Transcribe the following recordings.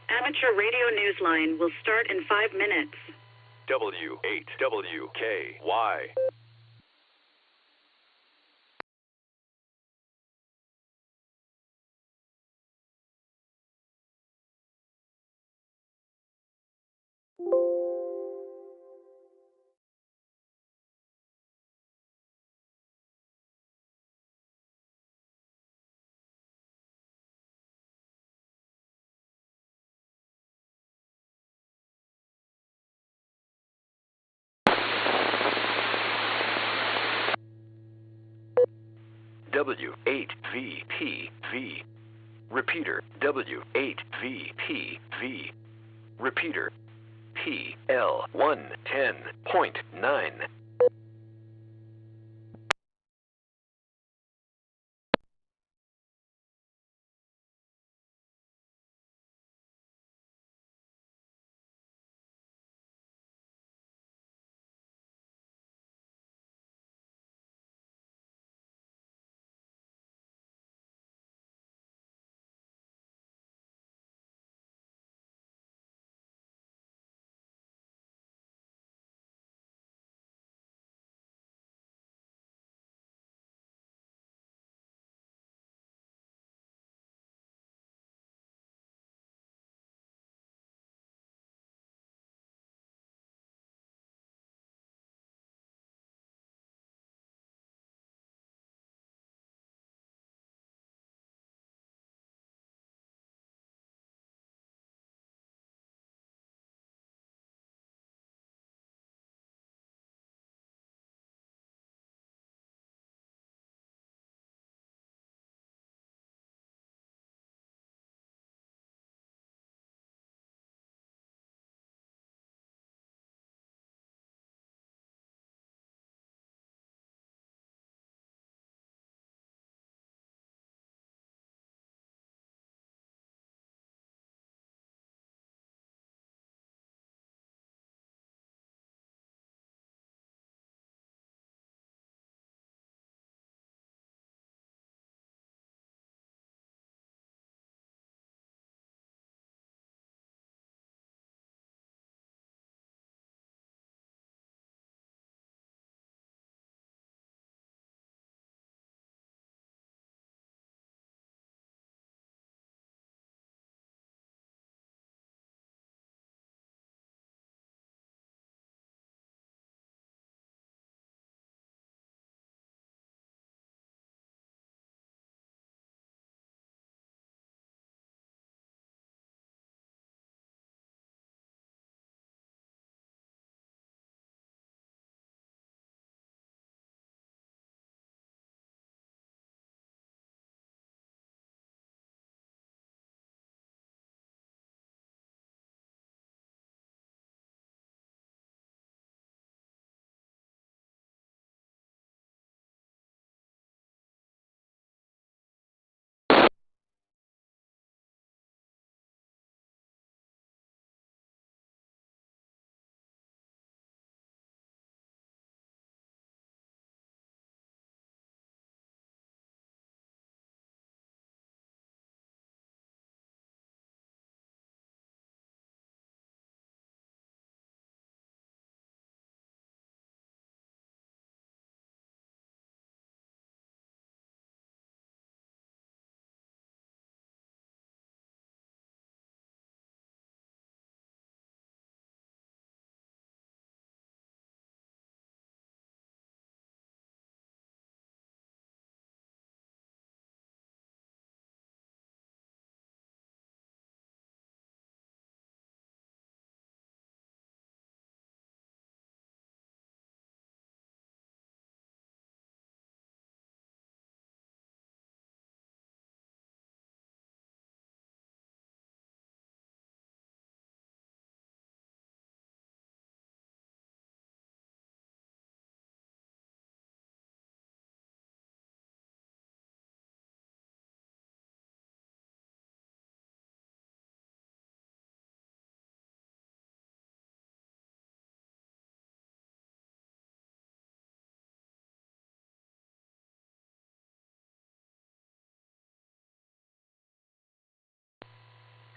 Amateur radio newsline will start in 5 minutes. W8WKY. W8VPV. Repeater W8VPV. Repeater PL110.9.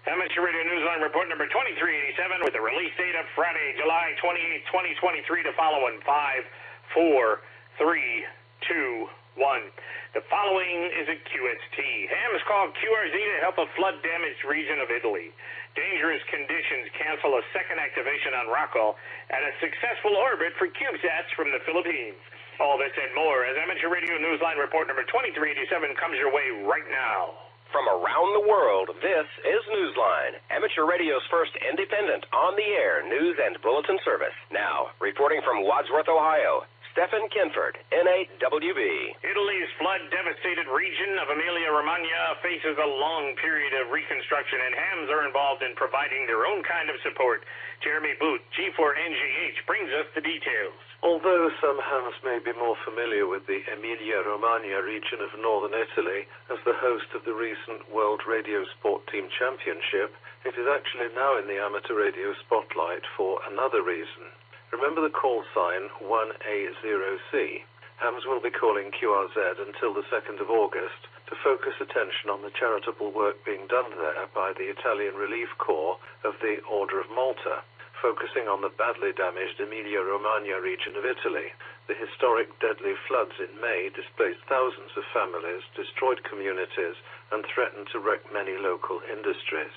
Amateur Radio Newsline report number 2387 with the release date of Friday, July 28, 2023 to follow in 5, 4, 3, 2, 1. The following is a QST. Hams called QRZ to help a flood-damaged region of Italy. Dangerous conditions cancel a second activation on Rockall and a successful orbit for CubeSats from the Philippines. All this and more as Amateur Radio Newsline report number 2387 comes your way right now. From around the world, this is Newsline, Amateur Radio's first independent, on-the-air news and bulletin service. Now, reporting from Wadsworth, Ohio, Stephen Kinford, N8WB. Italy's flood-devastated region of Emilia-Romagna faces a long period of reconstruction, and hams are involved in providing their own kind of support. Jeremy Boot, G4NGH, brings us the details. Although some hams may be more familiar with the Emilia-Romagna region of northern Italy as the host of the recent World Radio Sport Team Championship, it is actually now in the amateur radio spotlight for another reason. Remember the call sign 1A0C? Hams will be calling QRZ until the 2nd of August to focus attention on the charitable work being done there by the Italian Relief Corps of the Order of Malta, focusing on the badly damaged Emilia-Romagna region of Italy. The historic deadly floods in May displaced thousands of families, destroyed communities, and threatened to wreck many local industries.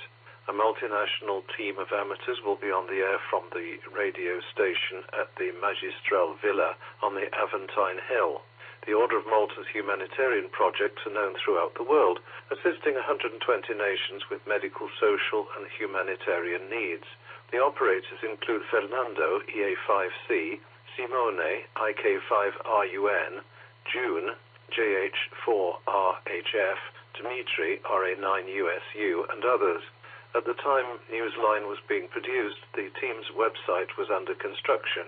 A multinational team of amateurs will be on the air from the radio station at the Magistral Villa on the Aventine Hill. The Order of Malta's humanitarian projects are known throughout the world, assisting 120 nations with medical, social, and humanitarian needs. The operators include Fernando, EA5C, Simone, IK5RUN, June, JH4RHF, Dmitry, RA9USU, and others. At the time Newsline was being produced, the team's website was under construction.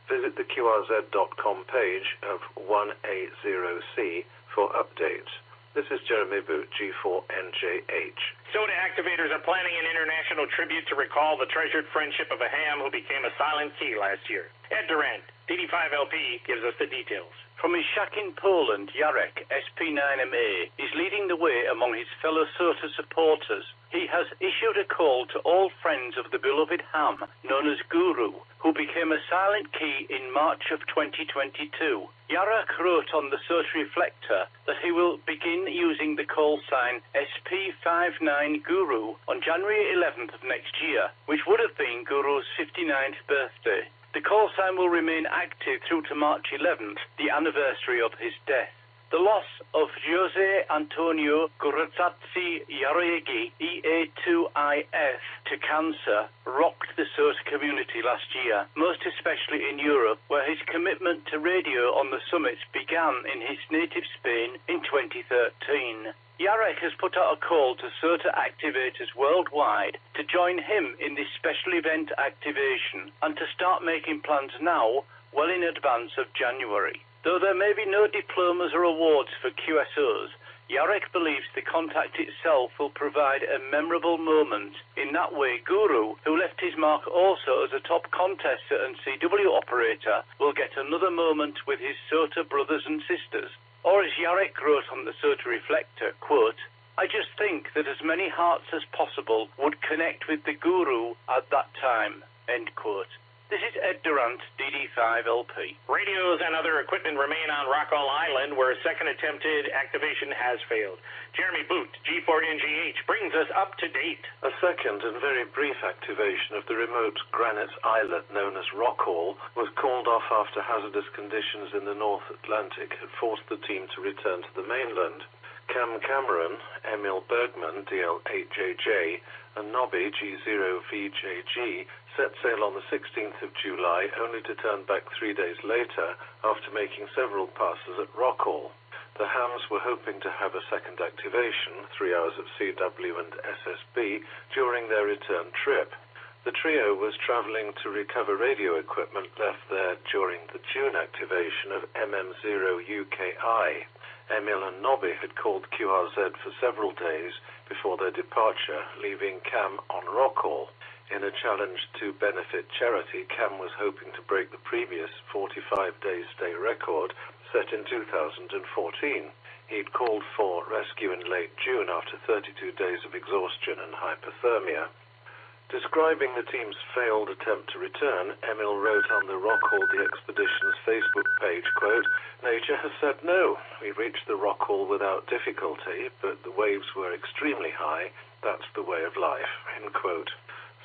Visit the QRZ.com page of 1A0C for updates. This is Jeremy Boot, G4NJH. Soda activators are planning an international tribute to recall the treasured friendship of a ham who became a silent key last year. Ed Durant, DD5LP, gives us the details. From his shack in Poland, Jarek, SP9MA, is leading the way among his fellow SOTA supporters. He has issued a call to all friends of the beloved ham, known as Guru, who became a silent key in March of 2022. Jarek wrote on the SOTA reflector that he will begin using the call sign SP59 Guru on January 11th of next year, which would have been Guru's 59th birthday. The call sign will remain active through to March 11th, the anniversary of his death. The loss of Jose Antonio Gurazzi Yaregi, EA2IF, to cancer rocked the SOTA community last year, most especially in Europe, where his commitment to radio on the summits began in his native Spain in 2013. Jarek has put out a call to SOTA activators worldwide to join him in this special event activation and to start making plans now, well in advance of January. Though there may be no diplomas or awards for QSOs, Jarek believes the contact itself will provide a memorable moment. In that way, Guru, who left his mark also as a top contester and CW operator, will get another moment with his SOTA brothers and sisters. Or as Jarek wrote on the SOTA reflector, quote, "I just think that as many hearts as possible would connect with the Guru at that time," end quote. This is Ed Durant, DD5LP. Radios and other equipment remain on Rockall Island, where a second attempted activation has failed. Jeremy Boot, G4NGH, brings us up to date. A second and very brief activation of the remote granite islet known as Rockall was called off after hazardous conditions in the North Atlantic had forced the team to return to the mainland. Cam Cameron, Emil Bergman, DL8JJ, and Nobby, G0VJG, set sail on the 16th of July, only to turn back 3 days later after making several passes at Rockall. The hams were hoping to have a second activation, 3 hours of CW and SSB, during their return trip. The trio was traveling to recover radio equipment left there during the June activation of MM0UKI. Emil and Nobby had called QRZ for several days before their departure, leaving Cam on Rockall. In a challenge to benefit charity, Cam was hoping to break the previous 45-day stay record set in 2014. He'd called for rescue in late June after 32 days of exhaustion and hypothermia. Describing the team's failed attempt to return, Emil wrote on the Rockall the expedition's Facebook page, quote, "Nature has said no. We reached the Rockall without difficulty, but the waves were extremely high. That's the way of life," end quote.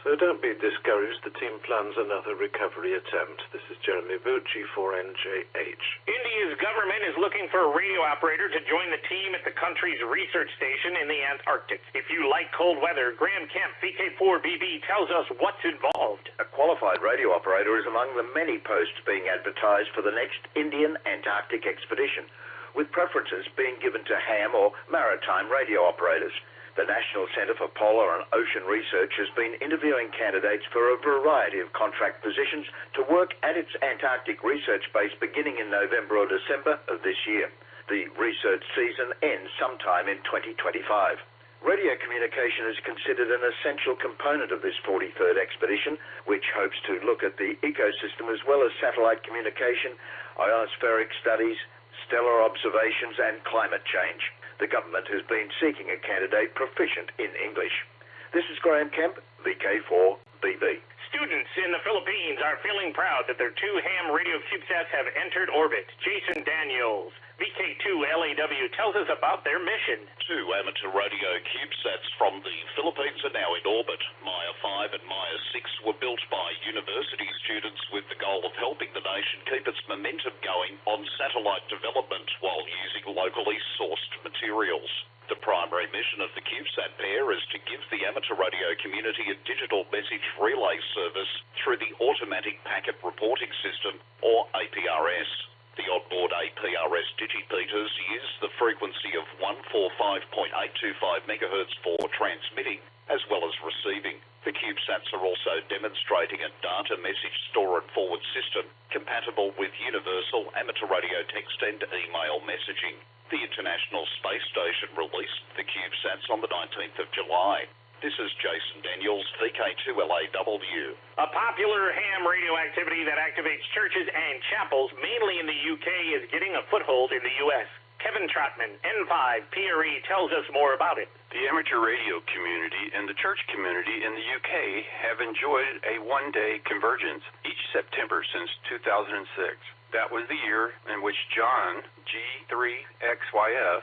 So don't be discouraged. The team plans another recovery attempt. This is Jeremy Bucci for NJH. India's government is looking for a radio operator to join the team at the country's research station in the Antarctic. If you like cold weather, Graham Kemp, VK4BB, tells us what's involved. A qualified radio operator is among the many posts being advertised for the next Indian Antarctic expedition, with preferences being given to ham or maritime radio operators. The National Centre for Polar and Ocean Research has been interviewing candidates for a variety of contract positions to work at its Antarctic research base beginning in November or December of this year. The research season ends sometime in 2025. Radio communication is considered an essential component of this 43rd expedition, which hopes to look at the ecosystem as well as satellite communication, ionospheric studies, stellar observations and climate change. The government has been seeking a candidate proficient in English. This is Graham Kemp, VK4BB. Students in the Philippines are feeling proud that their two ham radio CubeSats have entered orbit. Jason Daniels, VK2LAW, tells us about their mission. Two amateur radio CubeSats from the Philippines are now in orbit. Maya 5 and Maya 6 were built by university students with the goal of helping the nation keep its momentum going on satellite development while using locally sourced materials. The primary mission of the CubeSat pair is to give the amateur radio community a digital message relay service through the Automatic Packet Reporting System, or APRS. The onboard APRS digipeaters use the frequency of 145.825 MHz for transmitting as well as receiving. The CubeSats are also demonstrating a data message store and forward system compatible with universal amateur radio text and email messaging. The International Space Station released the CubeSats on the 19th of July. This is Jason Daniels, VK2LAW. A popular ham radio activity that activates churches and chapels, mainly in the UK, is getting a foothold in the US. Kevin Trotman, N5PRE, tells us more about it. The amateur radio community and the church community in the UK have enjoyed a one-day convergence each September since 2006. That was the year in which John, G3XYF,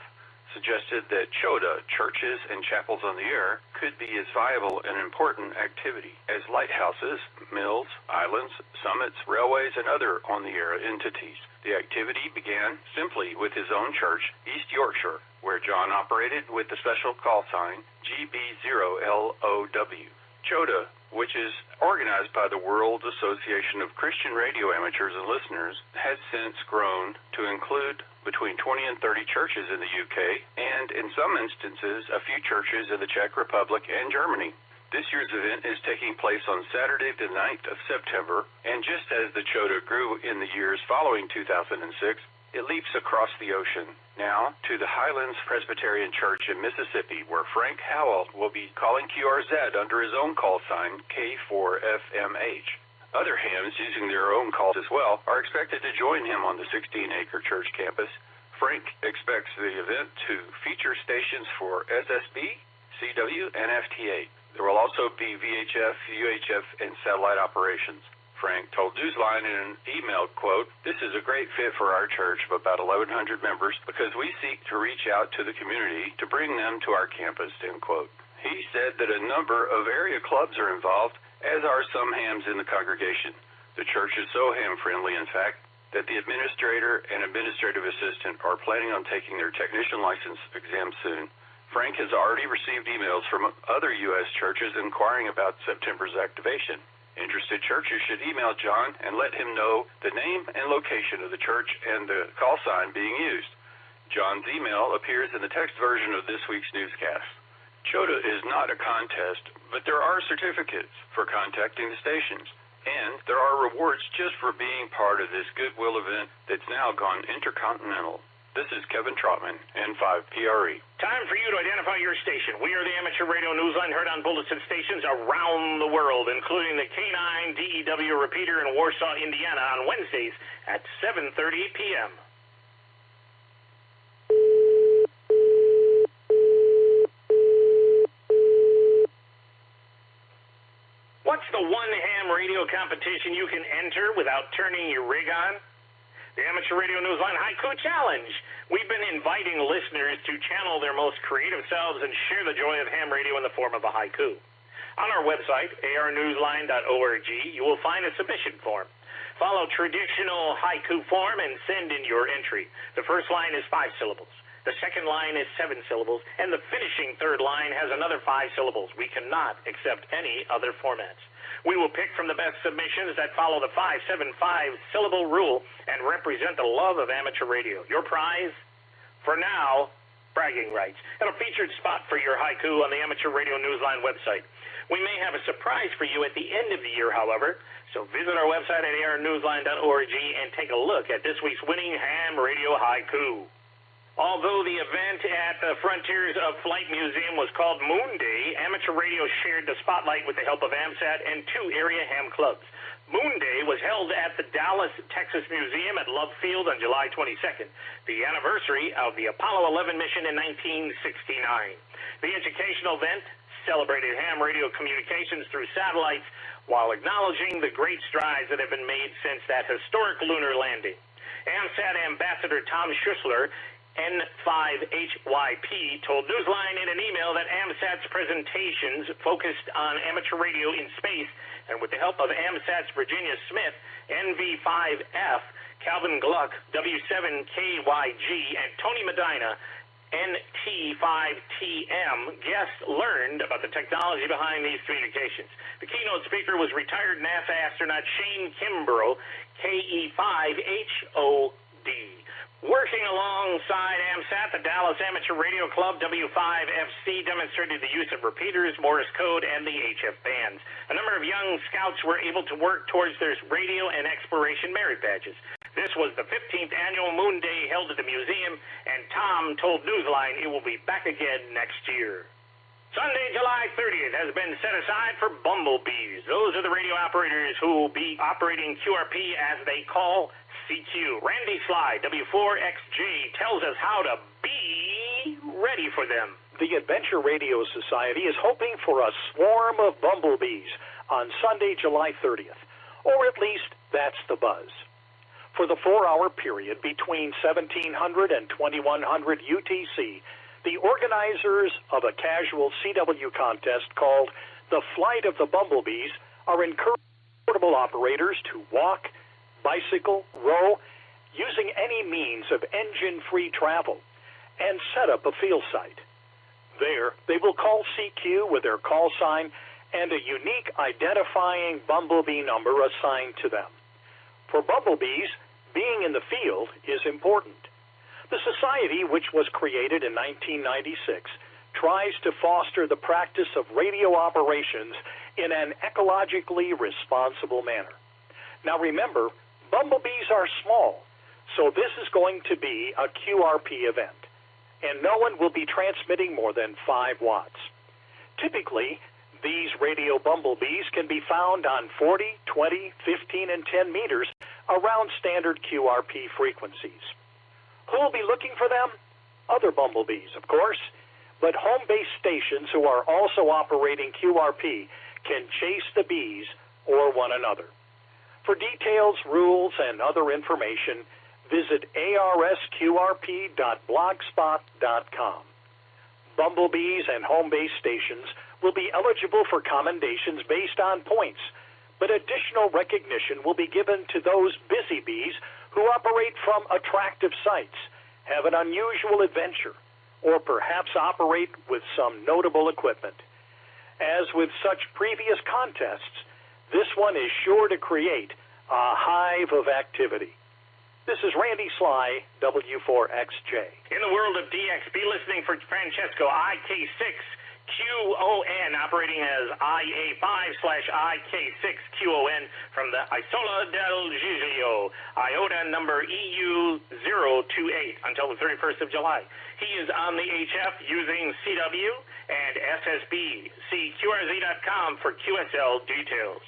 suggested that CHODA, churches and chapels on the air, could be as viable and important activity as lighthouses, mills, islands, summits, railways, and other on-the-air entities. The activity began simply with his own church, East Yorkshire, where John operated with the special call sign GB0LOW. CHODA, which is organized by the World Association of Christian Radio Amateurs and Listeners, has since grown to include between 20 and 30 churches in the UK, and in some instances, a few churches in the Czech Republic and Germany. This year's event is taking place on Saturday the 9th of September, and just as the CHODA grew in the years following 2006, it leaps across the ocean, now to the Highlands Presbyterian Church in Mississippi, where Frank Howell will be calling QRZ under his own call sign, K4FMH. Other hams using their own calls as well are expected to join him on the 16-acre church campus. Frank expects the event to feature stations for SSB, CW, and FT8. There will also be VHF, UHF, and satellite operations. Frank told Newsline in an email, quote, "This is a great fit for our church of about 1,100 members because we seek to reach out to the community to bring them to our campus," end quote. He said that a number of area clubs are involved, as are some hams in the congregation. The church is so ham-friendly, in fact, that the administrator and administrative assistant are planning on taking their technician license exam soon. Frank has already received emails from other U.S. churches inquiring about September's activation. Interested churches should email John and let him know the name and location of the church and the call sign being used. John's email appears in the text version of this week's newscast. CHODA is not a contest, but there are certificates for contacting the stations, and there are rewards just for being part of this goodwill event that's now gone intercontinental. This is Kevin Trotman, N5PRE. Time for you to identify your station. We are the Amateur Radio Newsline, heard on bulletin stations around the world, including the K9 DEW repeater in Warsaw, Indiana, on Wednesdays at 7:30 p.m. What's the one ham radio competition you can enter without turning your rig on? The Amateur Radio Newsline Haiku Challenge. We've been inviting listeners to channel their most creative selves and share the joy of ham radio in the form of a haiku. On our website, arnewsline.org, you will find a submission form. Follow traditional haiku form and send in your entry. The first line is 5 syllables. The second line is 7 syllables. And the finishing third line has another 5 syllables. We cannot accept any other formats. We will pick from the best submissions that follow the 5-7-5 syllable rule and represent the love of amateur radio. Your prize, for now, bragging rights, and a featured spot for your haiku on the Amateur Radio Newsline website. We may have a surprise for you at the end of the year, however, so visit our website at arnewsline.org and take a look at this week's winning ham radio haiku. Although the event at the Frontiers of Flight Museum was called Moon Day, Amateur Radio shared the spotlight with the help of AMSAT and 2 area ham clubs. Moon Day was held at the Dallas, Texas Museum at Love Field on July 22nd, the anniversary of the Apollo 11 mission in 1969. The educational event celebrated ham radio communications through satellites while acknowledging the great strides that have been made since that historic lunar landing. AMSAT Ambassador Tom Schuessler, N5HYP, told Newsline in an email that AMSAT's presentations focused on amateur radio in space, and with the help of AMSAT's Virginia Smith, NV5F, Calvin Gluck, W7KYG, and Tony Medina, NT5TM, guests learned about the technology behind these communications. The keynote speaker was retired NASA astronaut Shane Kimbrough, KE5HOD. Working alongside AMSAT, the Dallas Amateur Radio Club, W5FC, demonstrated the use of repeaters, Morse code, and the HF bands. A number of young scouts were able to work towards their radio and exploration merit badges. This was the 15th annual Moon Day held at the museum, and Tom told Newsline it will be back again next year. Sunday, July 30th has been set aside for bumblebees. Those are the radio operators who will be operating QRP as they call CQ. Randy Sly, W4XJ, tells us how to be ready for them. The Adventure Radio Society is hoping for a swarm of bumblebees on Sunday, July 30th, or at least that's the buzz. For the 4-hour period between 1700 and 2100 UTC, the organizers of a casual CW contest called The Flight of the Bumblebees are encouraging portable operators to walk, bicycle, row, using any means of engine-free travel, and set up a field site. There, they will call CQ with their call sign and a unique identifying bumblebee number assigned to them. For bumblebees, being in the field is important. The society, which was created in 1996, tries to foster the practice of radio operations in an ecologically responsible manner. Now remember, bumblebees are small, so this is going to be a QRP event, and no one will be transmitting more than 5 watts. Typically, these radio bumblebees can be found on 40, 20, 15, and 10 meters around standard QRP frequencies. Who will be looking for them? Other bumblebees, of course, but home-based stations who are also operating QRP can chase the bees or one another. For details, rules, and other information, visit arsqrp.blogspot.com. Bumblebees and home-based stations will be eligible for commendations based on points, but additional recognition will be given to those busy bees who operate from attractive sites, have an unusual adventure, or perhaps operate with some notable equipment. As with such previous contests, this one is sure to create a hive of activity. This is Randy Sly, W4XJ. In the world of DX, be listening for Francesco IK6QON, operating as IA5/IK6QON from the Isola del Giglio, IOTA number EU028 until the 31st of July. He is on the HF using CW and SSB. See QRZ.com for QSL details.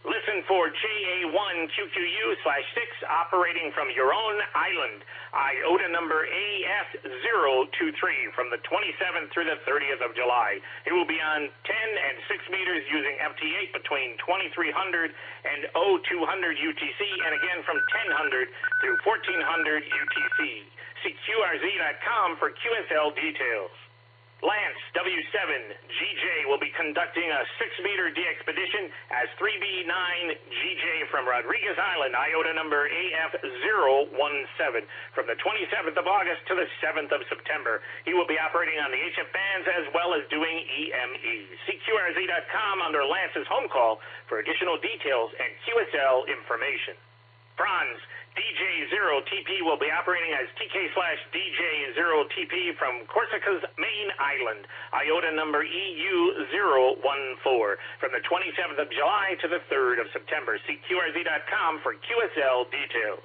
Listen for JA1QQU/6 operating from your own island. IOTA number AS023 from the 27th through the 30th of July. It will be on 10 and 6 meters using FT8 between 2300 and 0200 UTC and again from 1000 through 1400 UTC. See QRZ.com for QSL details. Lance W7GJ will be conducting a 6-meter de-expedition as 3B9GJ from Rodriguez Island, IOTA number AF017, from the 27th of August to the 7th of September. He will be operating on the HF bands as well as doing EME. See QRZ.com under Lance's home call for additional details and QSL information. Franz DJ0TP will be operating as TK/DJ0TP from Corsica's main island, IOTA number EU014, from the 27th of July to the 3rd of September. See QRZ.com for QSL details.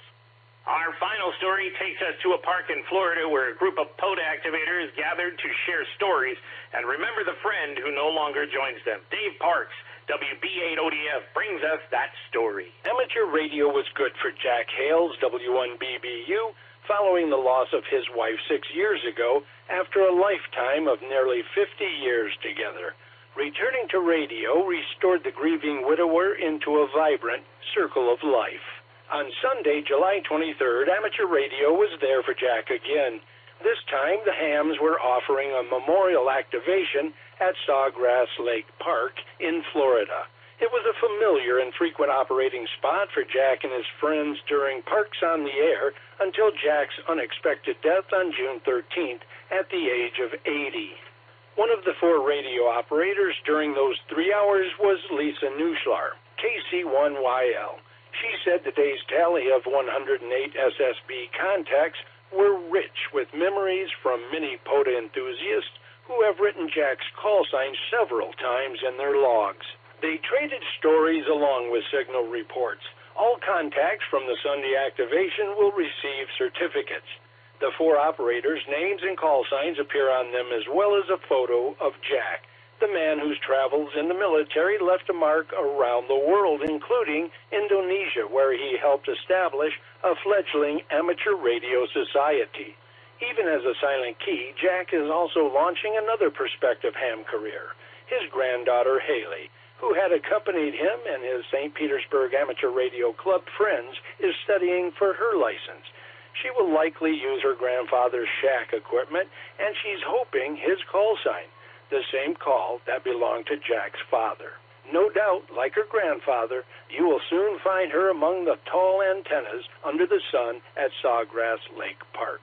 Our final story takes us to a park in Florida where a group of POTA activators gathered to share stories and remember the friend who no longer joins them. Dave Parks, WB8ODF, brings us that story. Amateur radio was good for Jack Hales, W1BBU, following the loss of his wife 6 years ago after a lifetime of nearly 50 years together. Returning to radio restored the grieving widower into a vibrant circle of life. On Sunday, July 23rd, amateur radio was there for Jack again. This time, the Hams were offering a memorial activation at Sawgrass Lake Park in Florida. It was a familiar and frequent operating spot for Jack and his friends during Parks on the Air until Jack's unexpected death on June 13th at the age of 80. One of the 4 radio operators during those 3 hours was Lisa Nuschlar, KC1YL. She said the day's tally of 108 SSB contacts were rich with memories from many POTA enthusiasts who have written Jack's call sign several times in their logs. They traded stories along with signal reports. All contacts from the Sunday activation will receive certificates. The 4 operators' names and call signs appear on them as well as a photo of Jack, the man whose travels in the military left a mark around the world, including Indonesia, where he helped establish a fledgling amateur radio society. Even as a silent key, Jack is also launching another prospective ham career. His granddaughter, Haley, who had accompanied him and his St. Petersburg Amateur Radio Club friends, is studying for her license. She will likely use her grandfather's shack equipment, and she's hoping his call sign, the same call that belonged to Jack's father. No doubt, like her grandfather, you will soon find her among the tall antennas under the sun at Sawgrass Lake Park.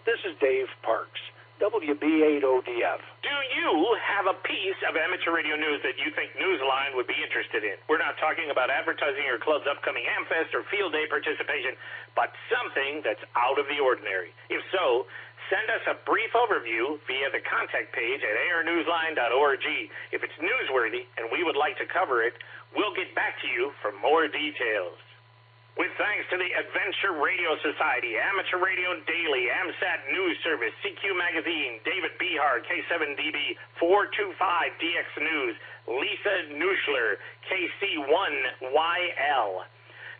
This is Dave Parks, WB8ODF. Do you have a piece of amateur radio news that you think Newsline would be interested in? We're not talking about advertising your club's upcoming Hamfest or Field Day participation, but something that's out of the ordinary. If so, send us a brief overview via the contact page at airnewsline.org. If it's newsworthy and we would like to cover it, we'll get back to you for more details. With thanks to the Adventure Radio Society, Amateur Radio Daily, AMSAT News Service, CQ Magazine, David Behar, K7DB, 425DX News, Lisa Nuschler, KC1YL,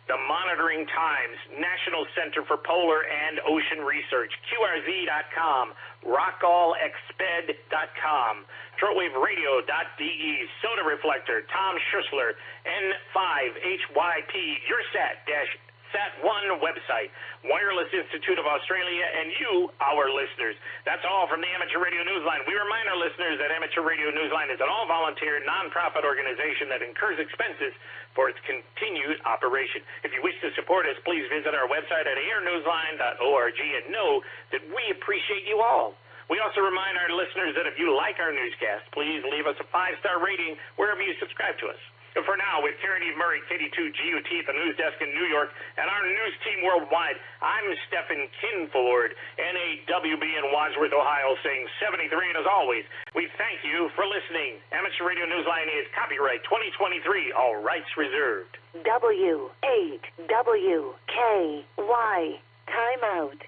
The Monitoring Times, National Center for Polar and Ocean Research, QRZ.com, RockallExped.com, shortwaveradio.de, Soda Reflector, Tom Schussler, N5HYP, your Sat-1 website, Wireless Institute of Australia, and you, our listeners. That's all from the Amateur Radio Newsline. We remind our listeners that Amateur Radio Newsline is an all-volunteer, non-profit organization that incurs expenses for its continued operation. If you wish to support us, please visit our website at airnewsline.org and know that we appreciate you all. We also remind our listeners that if you like our newscast, please leave us a 5-star rating wherever you subscribe to us. And for now, with Karen Eve Murray, KD2GUT at the news desk in New York, and our news team worldwide, I'm Stephen Kinford, NAWB in Wadsworth, Ohio, saying 73, and as always, we thank you for listening. Amateur Radio Newsline is copyright 2023, all rights reserved. W8WKY, time out.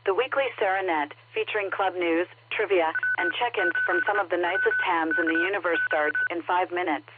the weekly Serenet, featuring club news, trivia, and check-ins from some of the nicest hams in the universe starts in 5 minutes.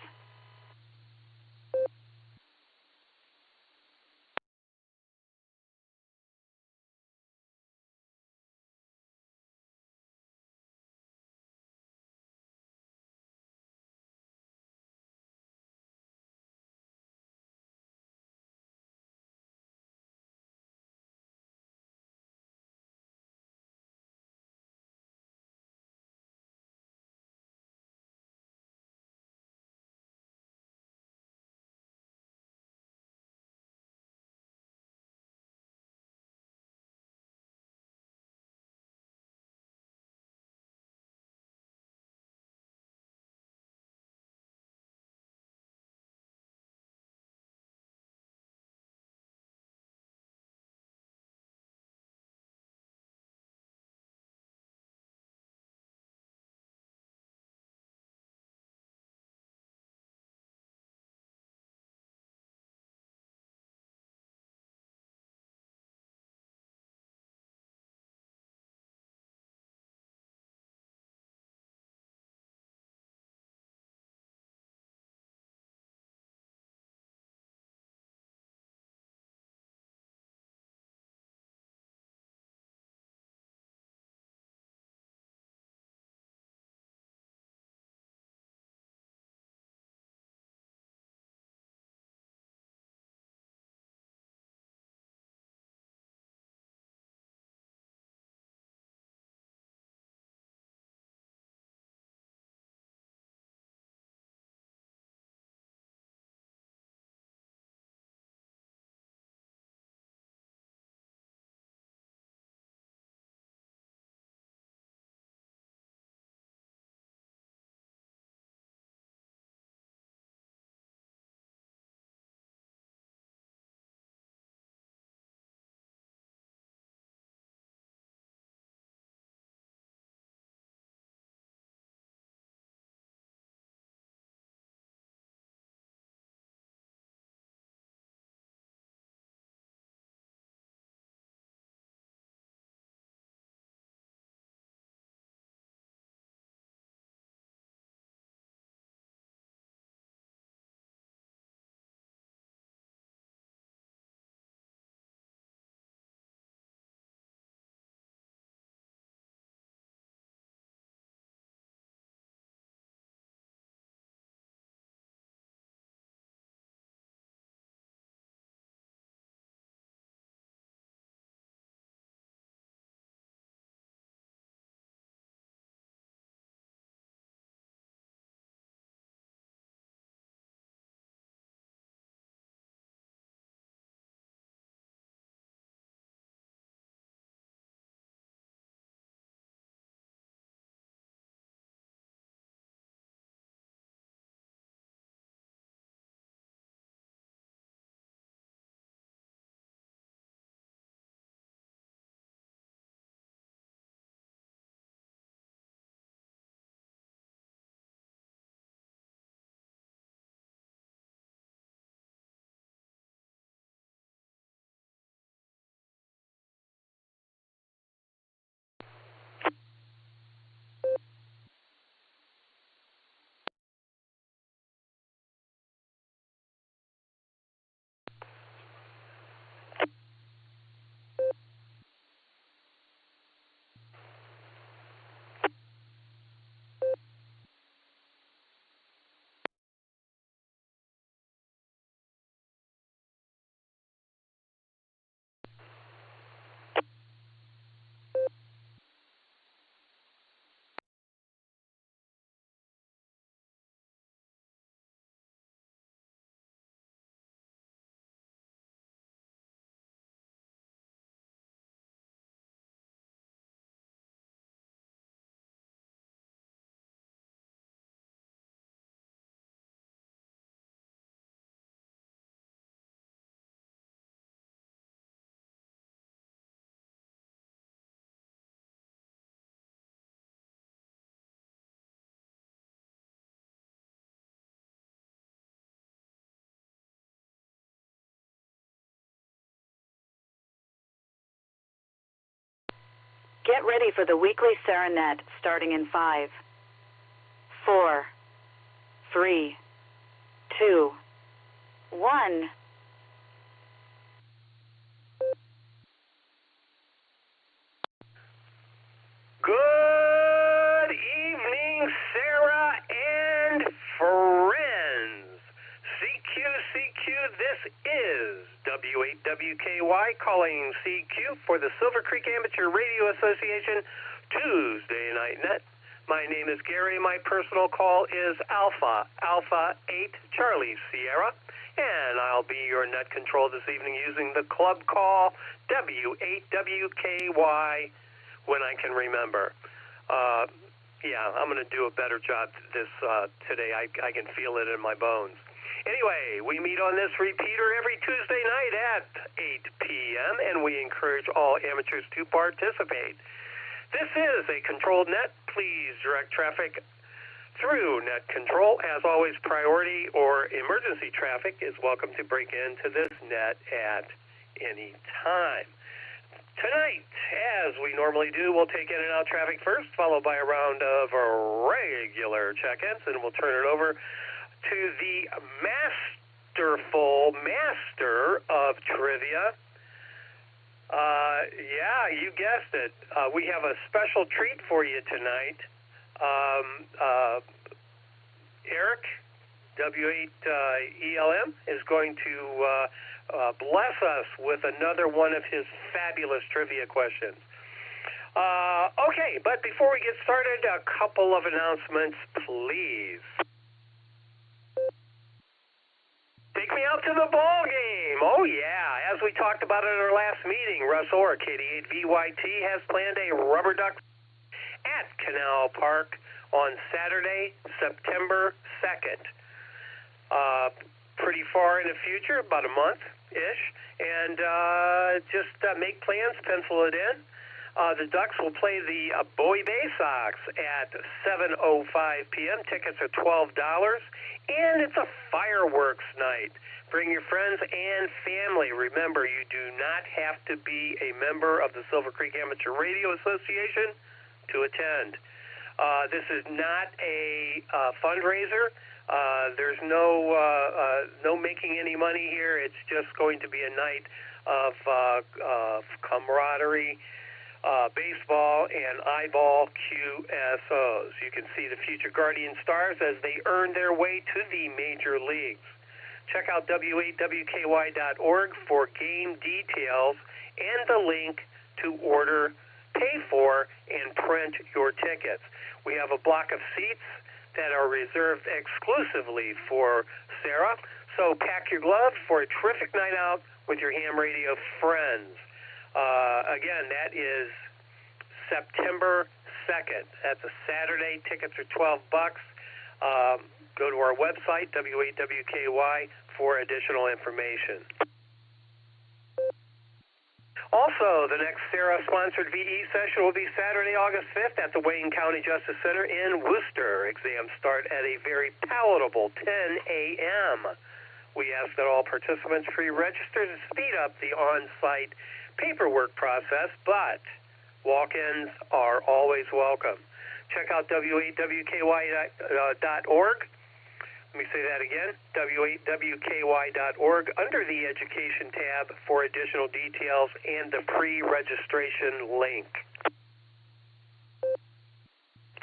Get ready for the weekly Serenet starting in 5, 4, 3, 2, 1. Good evening, Sarah and friends. CQ, this is W8WKY calling CQ for the Silvercreek Amateur Radio Association Tuesday Night Net. My name is Gary. My personal call is Alpha 8 Charlie Sierra, and I'll be your net control this evening using the club call W8WKY when I can remember. I'm going to do a better job today. I can feel it in my bones. Anyway, we meet on this repeater every Tuesday night at 8 p.m., and we encourage all amateurs to participate. This is a controlled net. Please direct traffic through net control. As always, priority or emergency traffic is welcome to break into this net at any time. Tonight, as we normally do, we'll take in and out traffic first, followed by a round of regular check-ins, and we'll turn it over to the masterful master of trivia. You guessed it. We have a special treat for you tonight. Eric, W8ELM, is going to bless us with another one of his fabulous trivia questions. Okay, but before we get started, a couple of announcements, please. Take me out to the ball game. Oh, yeah. As we talked about at our last meeting, Russ Orr, KD8VYT, has planned a rubber duck at Canal Park on Saturday, September 2nd. Pretty far in the future, about a month-ish. And just make plans, pencil it in. The Ducks will play the Bowie Bay Sox at 7:05 p.m. Tickets are $12, and it's a fireworks night. Bring your friends and family. Remember, you do not have to be a member of the Silvercreek Amateur Radio Association to attend. This is not a fundraiser. There's no making any money here. It's just going to be a night of camaraderie, baseball, and eyeball QSOs. You can see the future Guardian Stars as they earn their way to the major leagues. Check out W8WKY.org for game details and the link to order, pay for, and print your tickets. We have a block of seats that are reserved exclusively for Sarah, so pack your gloves for a terrific night out with your ham radio friends. Again, that is September 2nd. That's a Saturday. Tickets are $12. Go to our website, W8WKY, for additional information. Also, the next Sarah-sponsored VE session will be Saturday, August 5th at the Wayne County Justice Center in Worcester. Exams start at a very palatable 10 a.m. We ask that all participants pre-register to speed up the on-site paperwork process, but walk-ins are always welcome. Check out W8WKY.org. Let me say that again, W8WKY.org, under the Education tab for additional details and the pre-registration link.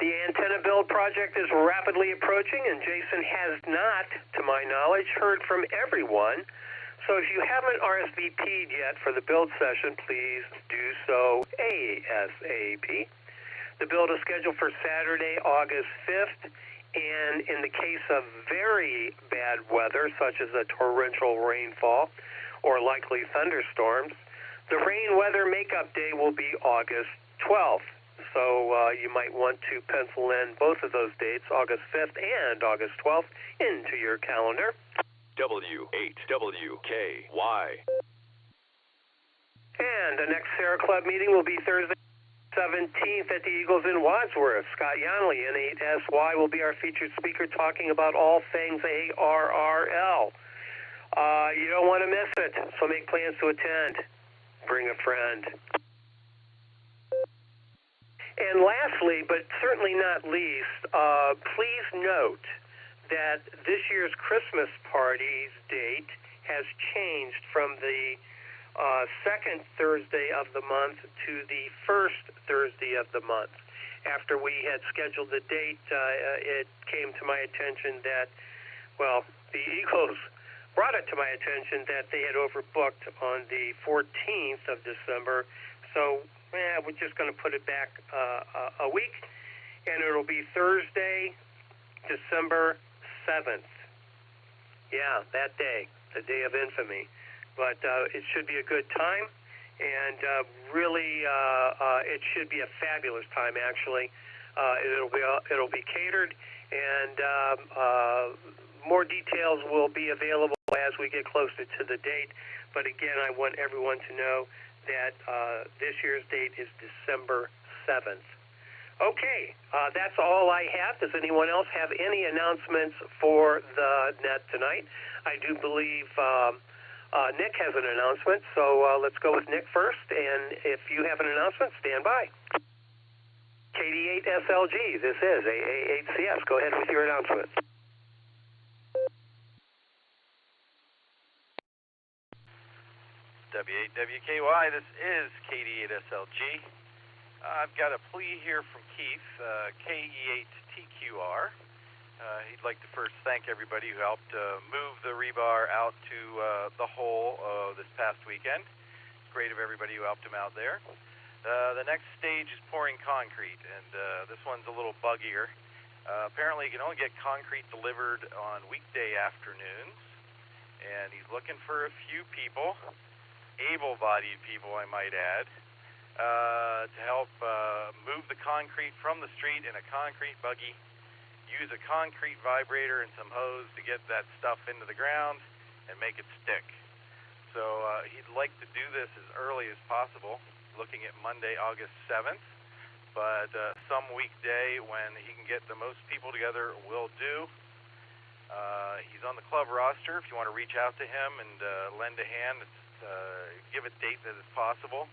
The antenna build project is rapidly approaching, and Jason has not, to my knowledge, heard from everyone. So if you haven't RSVP'd yet for the build session, please do so ASAP. The build is scheduled for Saturday, August 5th. And in the case of very bad weather, such as a torrential rainfall or likely thunderstorms, the rain weather makeup day will be August 12th. So you might want to pencil in both of those dates, August 5th and August 12th, into your calendar. W8WKY. And the next Sarah Club meeting will be Thursday, 17th at the Eagles in Wadsworth. Scott Yonley, N8SY, will be our featured speaker talking about all things ARRL. You don't want to miss it, so make plans to attend. Bring a friend. And lastly, but certainly not least, please note that this year's Christmas party's date has changed from the second Thursday of the month to the first Thursday of the month. After we had scheduled the date, it came to my attention that, well, the Eagles brought it to my attention that they had overbooked on the 14th of December. So we're just going to put it back a week, and it'll be Thursday, December 7th. Yeah, that day, the day of infamy. But it should be a good time, and really, it should be a fabulous time. Actually, it'll be catered, and more details will be available as we get closer to the date. But again, I want everyone to know that this year's date is December 7th. Okay, that's all I have. Does anyone else have any announcements for the net tonight? I do believe Nick has an announcement, so let's go with Nick first. And if you have an announcement, stand by. KD8SLG, this is AA8CS. Go ahead with your announcement. W8WKY, this is KD8SLG. I've got a plea here from Keith, KE8TQR. He'd like to first thank everybody who helped move the rebar out to the hole this past weekend. It's great of everybody who helped him out there. The next stage is pouring concrete, and this one's a little buggier. Apparently, you can only get concrete delivered on weekday afternoons, and he's looking for a few people, able-bodied people, I might add, to help move the concrete from the street in a concrete buggy, use a concrete vibrator and some hose to get that stuff into the ground and make it stick. So he'd like to do this as early as possible, looking at Monday, August 7th, but some weekday when he can get the most people together will do. He's on the club roster. If you want to reach out to him and lend a hand, give a date that is possible.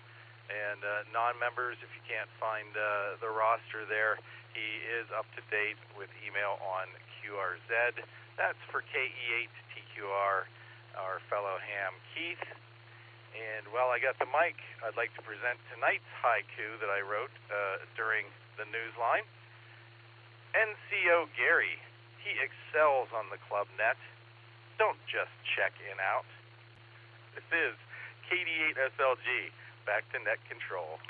And non-members, if you can't find the roster there, he is up to date with email on QRZ. That's for KE8TQR, our fellow ham Keith. And while I got the mic, I'd like to present tonight's haiku that I wrote during the Newsline. NCO Gary, he excels on the club net. Don't just check in out. This is KD8SLG, back to net control.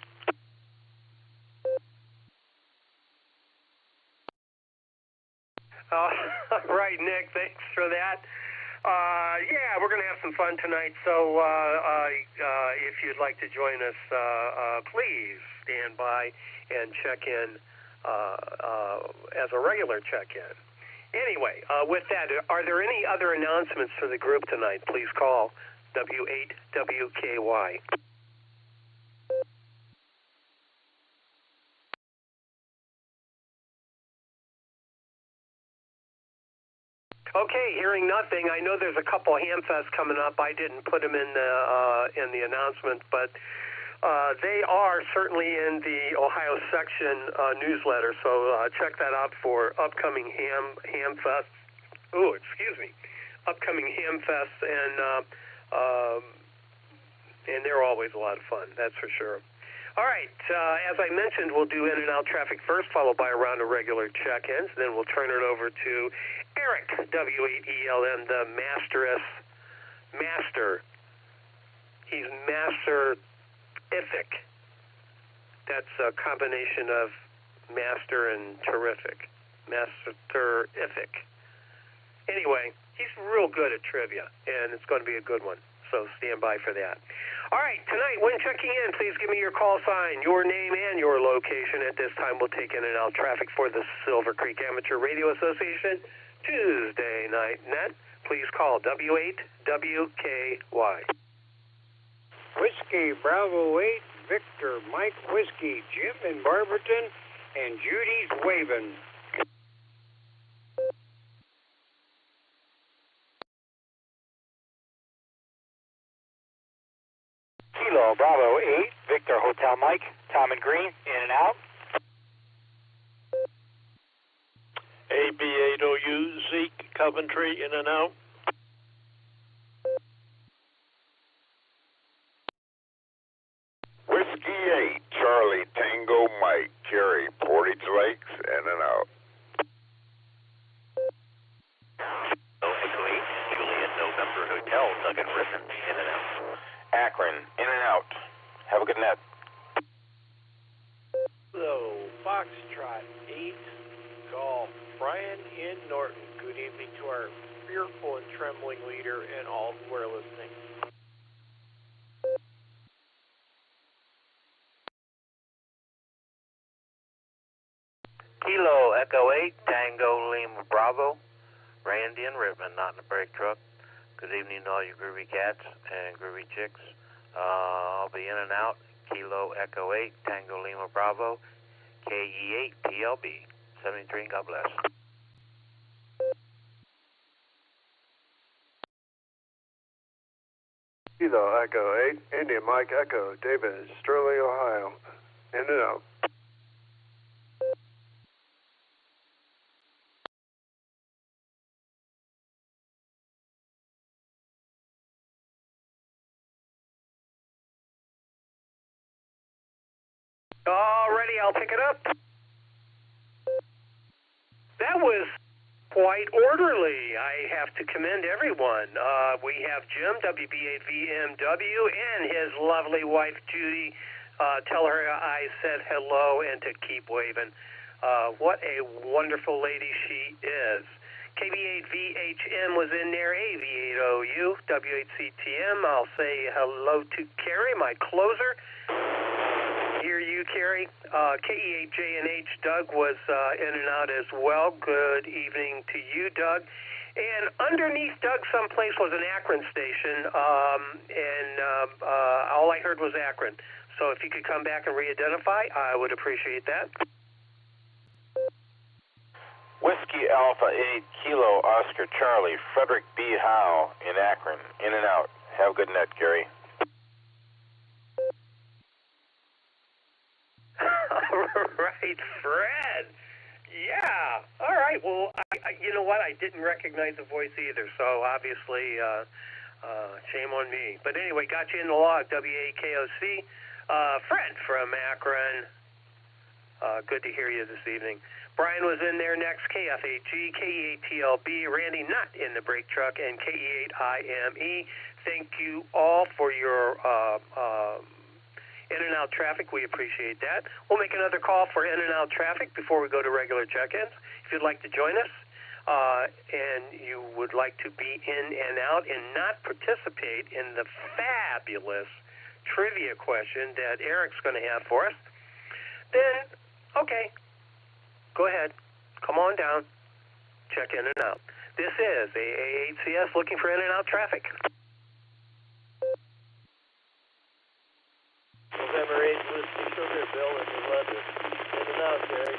All right, Nick, thanks for that. Yeah, we're going to have some fun tonight, so if you'd like to join us, please stand by and check in as a regular check-in. Anyway, with that, are there any other announcements for the group tonight? Please call W8WKY. Okay, hearing nothing. I know there's a couple Hamfests coming up. I didn't put them in the announcement, but they are certainly in the Ohio section newsletter. So check that out for upcoming Hamfests. Oh, excuse me, upcoming Hamfests, and they're always a lot of fun. That's for sure. All right, as I mentioned, we'll do in and out traffic first, followed by a round of regular check-ins. Then we'll turn it over to Eric, W8ELN, the master. He's master-ific. That's a combination of master and terrific. Master-ific. Anyway, he's real good at trivia, and it's going to be a good one. So stand by for that. All right, tonight, when checking in, please give me your call sign, your name, and your location. At this time, we'll take in and out traffic for the Silvercreek Amateur Radio Association Tuesday night net. Please call W8WKY. Whiskey Bravo 8, Victor Mike Whiskey, Jim in Barberton, and Judy's waving. Kilo Bravo 8, Victor Hotel Mike, Tom and Green, in and out. AB8OU, Zeke, Coventry, in and out. Whiskey 8, Charlie Tango Mike, Kerry, Portage Lakes, in and out. Echo 8, Juliet, November Hotel, Duggan Ribbon, in and out. Akron, in and out. Have a good night. Hello, Foxtrot 8, Golf, Brian in Norton. Good evening to our fearful and trembling leader and all who are listening. Kilo Echo 8, Tango Lima Bravo, Randy and Ribbon, not in the brake truck. Good evening to all you groovy cats and groovy chicks. I'll be in and out. Kilo Echo 8, Tango Lima Bravo, KE8 PLB, 73, God bless. Kilo Echo 8, India Mike Echo, David, Sterling, Ohio, in and out. Alrighty, I'll pick it up. That was quite orderly. I have to commend everyone. We have Jim, WB8VMW, and his lovely wife, Judy. Tell her I said hello and to keep waving. What a wonderful lady she is. KB8VHM was in there, AV8OU, W8CTM. I'll say hello to Carrie, my closer. Hear you, Carrie. KE8JNH, Doug was in and out as well. Good evening to you, Doug. And underneath Doug someplace was an Akron station, and all I heard was Akron. So if you could come back and re-identify, I would appreciate that. Whiskey Alpha 8, Kilo Oscar Charlie, Frederick B. Howe in Akron, in and out. Have a good night, Gary. All right, Fred. Yeah. All right. Well, you know what? I didn't recognize the voice either, so obviously, shame on me. But anyway, got you in the log. WAKOC. Fred from Akron. Good to hear you this evening. Brian was in there next. KFAG, KE8TLB. Randy not in the brake truck, and KE8IME. Thank you all for your in and out traffic. We appreciate that. We'll make another call for in and out traffic before we go to regular check-ins. If you'd like to join us and you would like to be in and out and not participate in the fabulous trivia question that Eric's going to have for us, then, okay, go ahead. Come on down. Check in and out. This is AA8CS looking for in and out traffic. November 8th, Whiskey Sugar, Bill, and 11. In and out, Gary.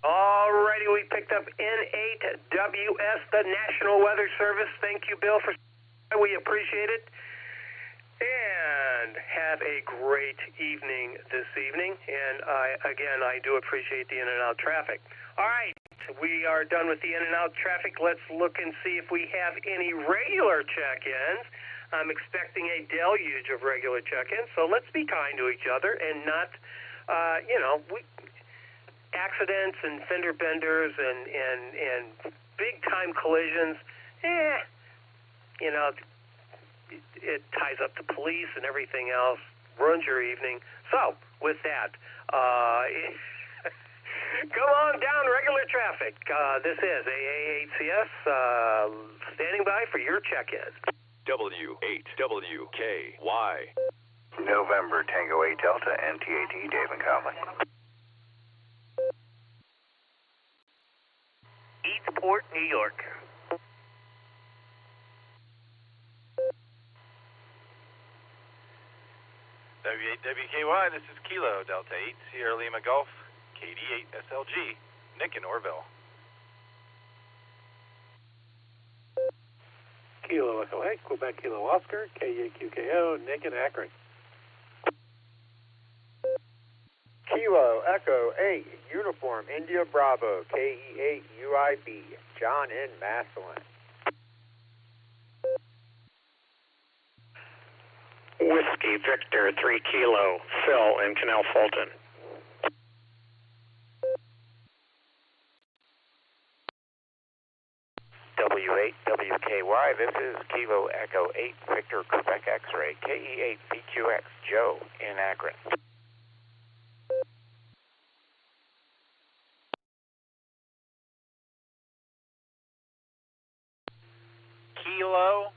Alrighty, we picked up N8WS, the National Weather Service. Thank you, Bill, for we appreciate it. And have a great evening this evening. And I do appreciate the in and out traffic. All right, we are done with the in and out traffic. Let's look and see if we have any regular check-ins. I'm expecting a deluge of regular check-ins, so let's be kind to each other and not, accidents and fender benders and big-time collisions, it ties up the police and everything else, ruins your evening. So, with that, come on down, regular traffic. This is AA8CS standing by for your check-in. W8WKY. November Tango 8 Delta NTAD, Dave and Conley. Eastport, New York. W8WKY, this is Kilo, Delta 8, Sierra Lima Golf, KD8 SLG, Nick in Orville. Kilo Echo 8, Quebec Kilo Oscar, KEQKO, Nick in Akron. Kilo Echo 8, Uniform India Bravo, KE8 UIB, John in Massillon. Whiskey Victor 3 Kilo, Phil in Canal Fulton. W8WKY, this is Kilo Echo 8, Victor Quebec X-Ray, KE8 VQX, Joe in Akron. Kilo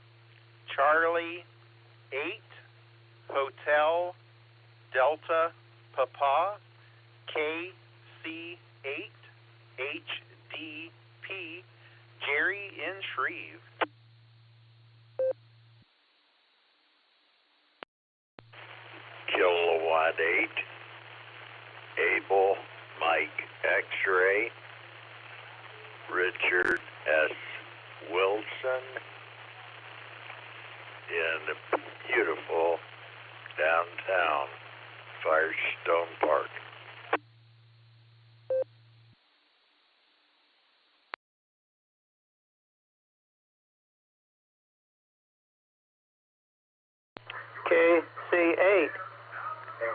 Charlie 8 Hotel Delta Papa KC8 HDP Jerry in Shreve. Kilowatt 8, Abel Mike X-Ray, Richard S. Wilson in beautiful downtown Firestone Park. KC8,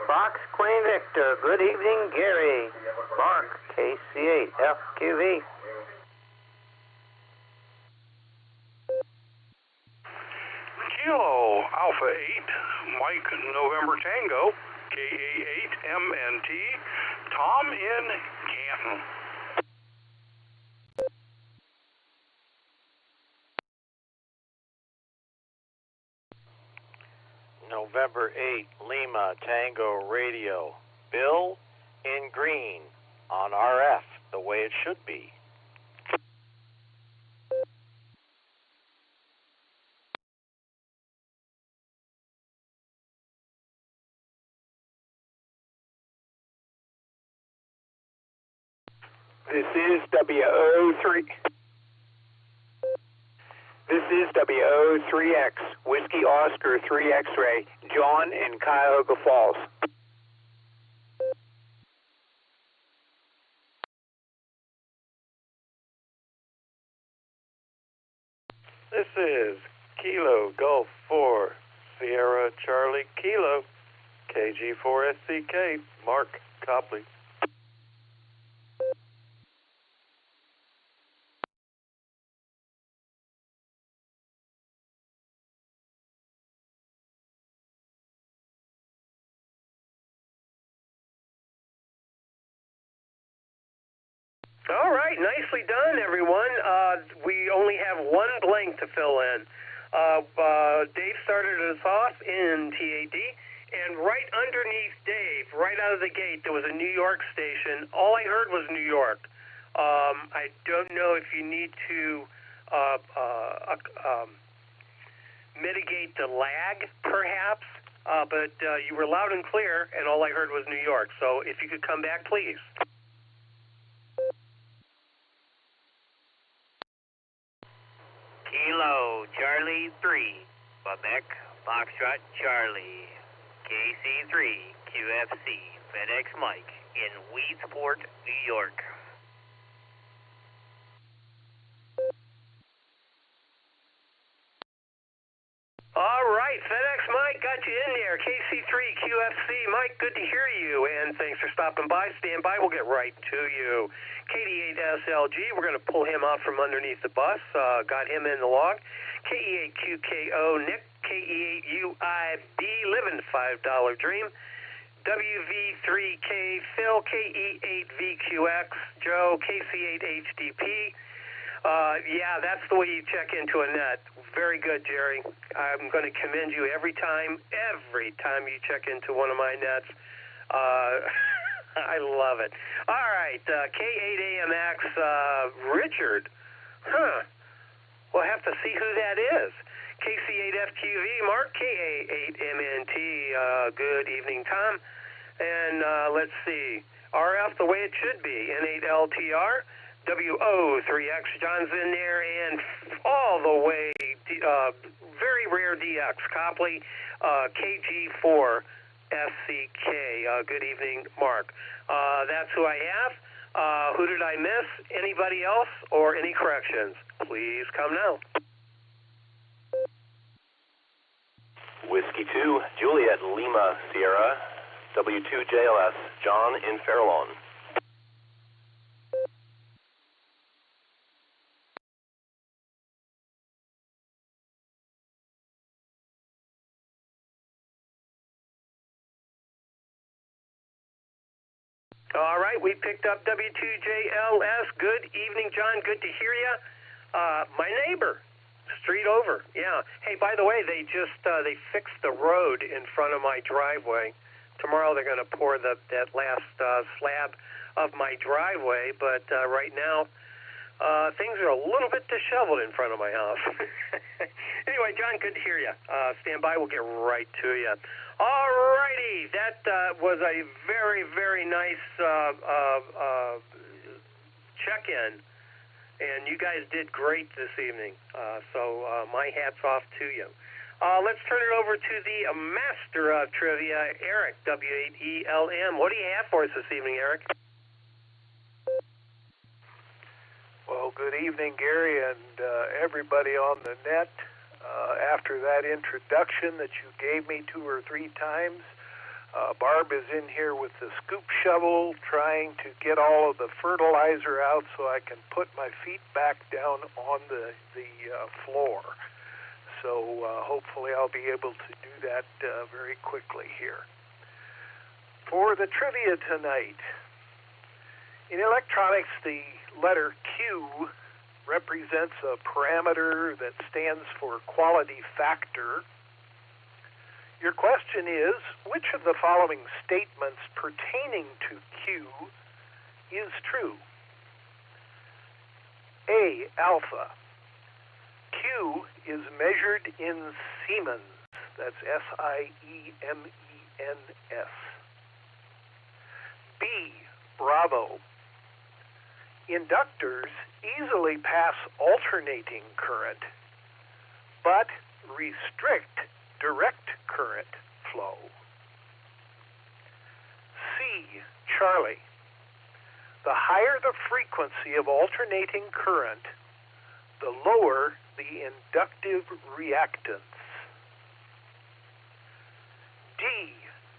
Fox Queen Victor, good evening, Gary. Mark, KC8, FQV. Kilo Alpha 8, Mike November Tango, KA8 MNT, Tom in Canton. November 8, Lima Tango Radio, Bill in green on RF, the way it should be. This is WO3. This is WO3X, Whiskey Oscar 3 X-Ray, John in Cuyahoga Falls. This is Kilo Golf 4, Sierra Charlie Kilo, KG4SCK, Mark Copley. All right, nicely done, everyone. We only have one blank to fill in. Dave started us off in TAD, and right underneath Dave, right out of the gate, there was a New York station. All I heard was New York. I don't know if you need to mitigate the lag, perhaps, but you were loud and clear, and all I heard was New York. So if you could come back, please. Kilo Charlie 3, Quebec Foxtrot Charlie, KC3 QFC, FedEx Mike in Weedsport, New York. All right, FedEx Mike got you in there. KC3 QFC, Mike, good to hear you, and thanks for stopping by. Stand by, we'll get right to you. KD8SLG, we're going to pull him out from underneath the bus. Got him in the log. KE8QKO, Nick, KE8UIB, living $5 dream. WV3K, Phil, KE8VQX, Joe, KC8HDP. Yeah, that's the way you check into a net. Very good, Jerry. I'm going to commend you every time you check into one of my nets. I love it. All right, K8AMX, Richard. We'll have to see who that is. KC8FQV, Mark, KA8MNT, good evening, Tom. And let's see, RF the way it should be, N8LTR. WO3X, John's in there, and all the way, very rare DX, Copley, KG4, SCK. Good evening, Mark. That's who I have. Who did I miss? Anybody else or any corrections? Please come now. Whiskey 2, Juliet Lima Sierra, W2JLS, John in Fairlawn. All right, we picked up W2JLS. Good evening, John. Good to hear you. My neighbor, street over. Yeah. Hey, by the way, they just they fixed the road in front of my driveway. Tomorrow they're going to pour that last slab of my driveway, but right now things are a little bit disheveled in front of my house. Anyway, John, good to hear you. Stand by. We'll get right to you. All righty. That was a very, very nice check-in, and you guys did great this evening. So my hat's off to you. Let's turn it over to the master of trivia, Eric, W8ELM. What do you have for us this evening, Eric? Well, good evening, Gary, and everybody on the net. After that introduction that you gave me 2 or 3 times, Barb is in here with the scoop shovel trying to get all of the fertilizer out so I can put my feet back down on the floor. So hopefully I'll be able to do that very quickly here. For the trivia tonight, in electronics, the letter Q represents a parameter that stands for quality factor. Your question is, which of the following statements pertaining to Q is true? A, alpha. Q is measured in Siemens. That's S-I-E-M-E-N-S. B, bravo. Inductors easily pass alternating current, but restrict direct current flow. C, Charlie. The higher the frequency of alternating current, the lower the inductive reactance. D,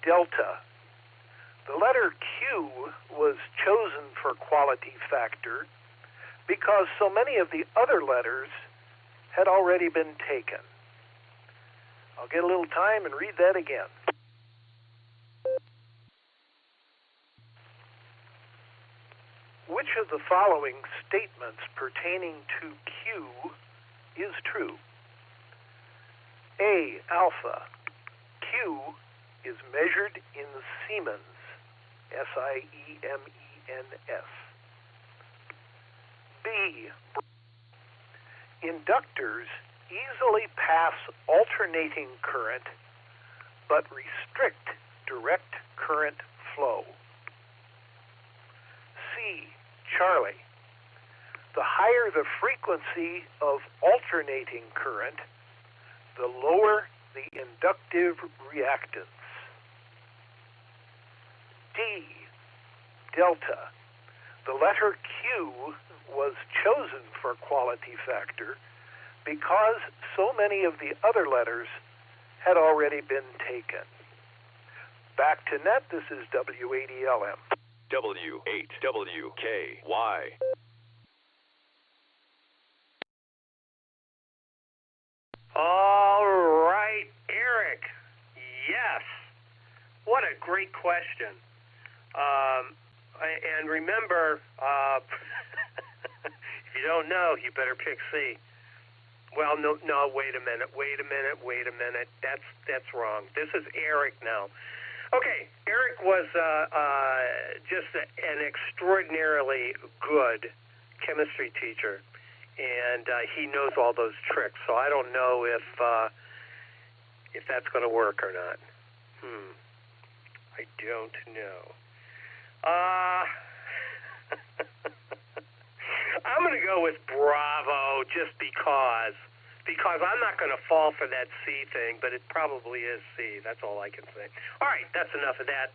delta. The letter Q was chosen for quality factor because so many of the other letters had already been taken. I'll get a little time and read that again. Which of the following statements pertaining to Q is true? A, alpha. Q is measured in Siemens. S-I-E-M-E-N-S. B, inductors easily pass alternating current but restrict direct current flow. C, Charlie. The higher the frequency of alternating current, the lower the inductive reactance. D, delta. The letter Q was chosen for quality factor because so many of the other letters had already been taken. Back to net, this is W8ELM. W8WKY. All right, Eric. Yes. What a great question. And remember, if you don't know, you better pick C. Well, no, wait a minute. That's wrong. This is Eric now. Okay, Eric was just an extraordinarily good chemistry teacher, and he knows all those tricks. So I don't know if that's going to work or not. I don't know. go with Bravo just because I'm not going to fall for that C thing, but it probably is C. That's all I can say. All right, that's enough of that.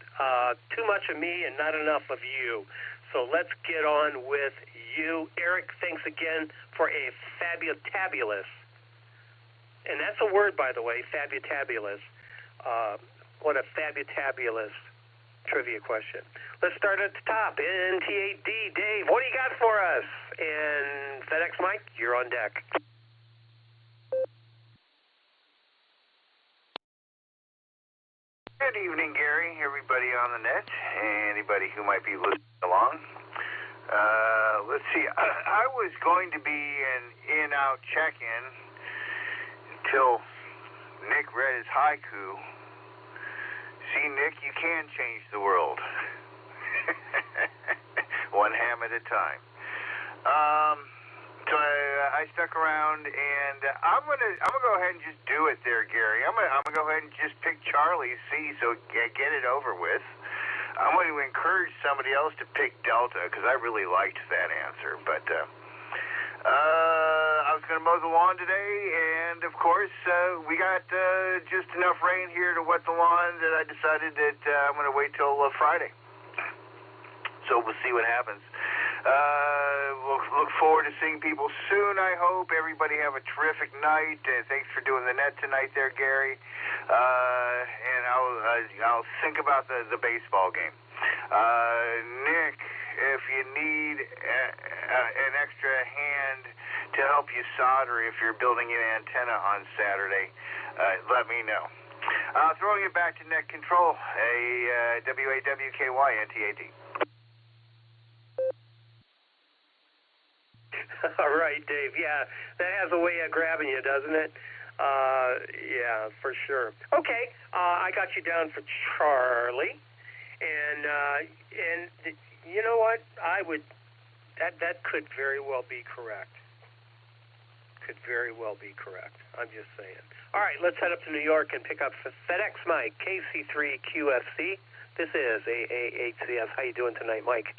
Too much of me and not enough of you. So let's get on with you. Eric, thanks again for a fabutabulous, and that's a word, by the way, fabutabulous. What a fabutabulous trivia question. Let's start at the top. NT8D, Dave, what do you got for us? And FedEx Mike, you're on deck. Good evening, Gary, everybody on the net, anybody who might be listening along. Let's see, I was going to be an in-out check-in until Nick read his haiku. See, Nick, you can change the world. One ham at a time. So I stuck around, and I'm gonna go ahead and just do it there, Gary. I'm gonna go ahead and just pick Charlie C, so get it over with. I'm going to encourage somebody else to pick Delta because I really liked that answer. But I was going to mow the lawn today, and of course we got just enough rain here to wet the lawn that I decided that I'm going to wait till Friday. So we'll see what happens. We'll look forward to seeing people soon, I hope. Everybody have a terrific night. Thanks for doing the net tonight there, Gary. And I'll think about the baseball game. Nick, if you need an extra hand to help you solder if you're building an antenna on Saturday, let me know. Throwing it back to net control, a WAWKY NT8D. All right, Dave. Yeah, that has a way of grabbing you, doesn't it? Yeah, for sure. Okay, I got you down for Charlie, and you know what? That could very well be correct. Could very well be correct. I'm just saying. All right, let's head up to New York and pick up FedEx Mike, KC3QFC. This is AA8CS. How you doing tonight, Mike?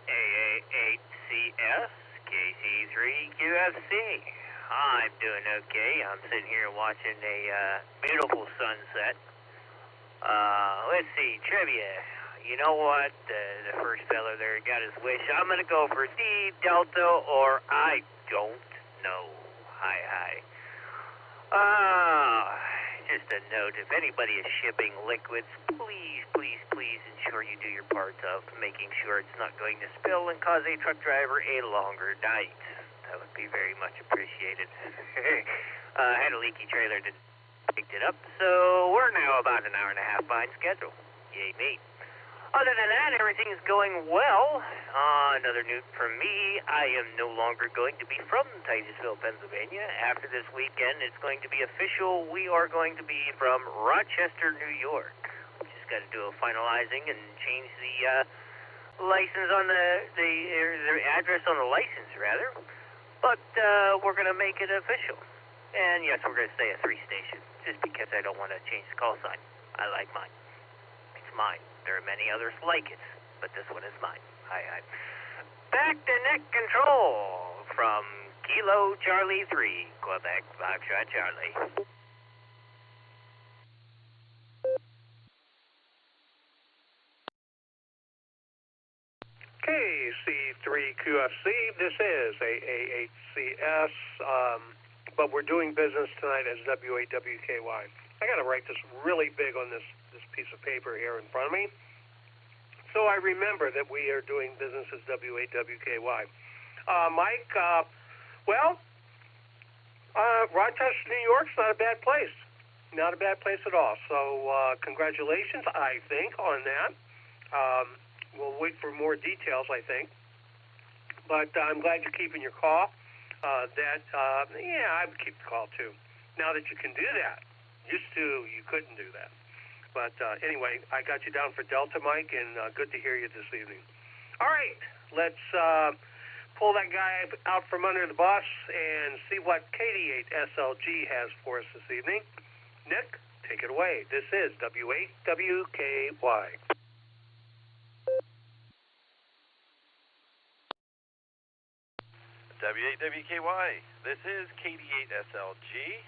AA8CS, KC3QFC. I'm doing okay. I'm sitting here watching a beautiful sunset. Let's see, trivia. You know what? The first fella there got his wish. I'm going to go for D, Delta, or I don't know. Hi. Just a note, if anybody is shipping liquids, please ensure you do your part of making sure it's not going to spill and cause a truck driver a longer night. That would be very much appreciated. I had a leaky trailer that picked it up, so we're now about an hour and a half behind schedule. Yay me. Other than that, everything is going well. Another note from me, I am no longer going to be from Titusville, Pennsylvania. After this weekend, it's going to be official. We are going to be from Rochester, New York. Just got to do a finalizing and change the license on the address on the license, rather. But we're going to make it official. And yes, we're going to stay at 3 station, just because I don't want to change the call sign. I like mine. It's mine. There are many others like it, but this one is mine. Hi. Back to net control from Kilo Charlie 3, Quebec, Foxtrot Charlie. KC3QFC, this is AA8CS, but we're doing business tonight as WAWKY. I got to write this really big on this piece of paper here in front of me, so I remember that we are doing business as WAWKY. Mike, Rochester, New York's not a bad place. Not a bad place at all. So congratulations, I think, on that. We'll wait for more details, I think. But I'm glad you're keeping your call. I would keep the call, too. Now that you can do that. Used to, you couldn't do that. But anyway, I got you down for Delta, Mike, and good to hear you this evening. All right, let's pull that guy out from under the bus and see what KD8SLG has for us this evening. Nick, take it away. This is WAWKY. W8WKY. This is KD8SLG.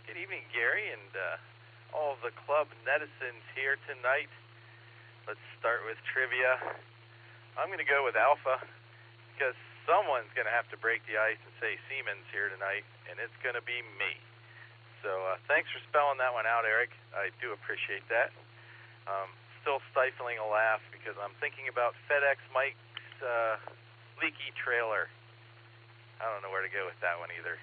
Good evening, Gary, and all of the club netizens here tonight. Let's start with trivia. I'm going to go with Alpha because someone's going to have to break the ice and say Siemens here tonight, and it's going to be me. So thanks for spelling that one out, Eric. I do appreciate that. Still stifling a laugh because I'm thinking about FedEx Mike's leaky trailer. I don't know where to go with that one either.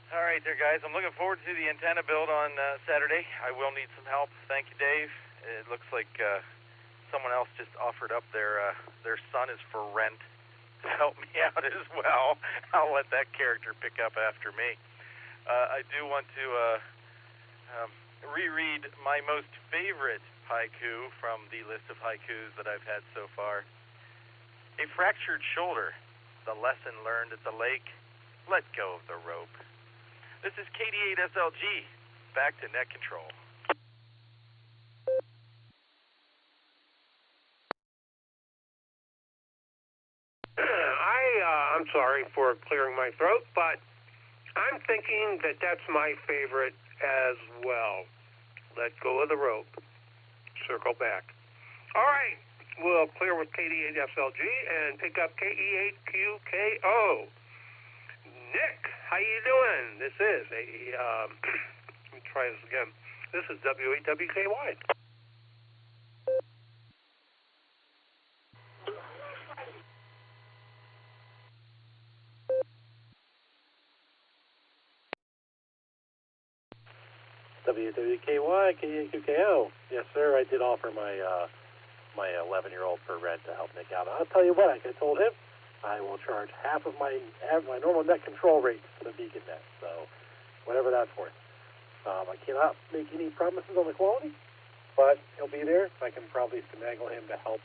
All right there, guys. I'm looking forward to the antenna build on Saturday. I will need some help. Thank you, Dave. It looks like someone else just offered up their son is for rent to help me out as well. I'll let that character pick up after me. I do want to reread my most favorite haiku from the list of haikus that I've had so far. A fractured shoulder, the lesson learned at the lake, let go of the rope. This is KD8SLG, back to net control. I'm sorry for clearing my throat, but I'm thinking that that's my favorite as well. Let go of the rope. Circle back. All right. We'll clear with KD8SLG and pick up KE8QKO. Nick, how you doing? This is let me try this again. This is W8WKY. WWKY, KEQKO. Yes, sir. I did offer my 11-year-old for rent to help Nick out. I'll tell you what, I could have told him I will charge half of my normal net control rate for the Beacon net. So whatever that's worth. I cannot make any promises on the quality, but he'll be there. I can probably finagle him to help.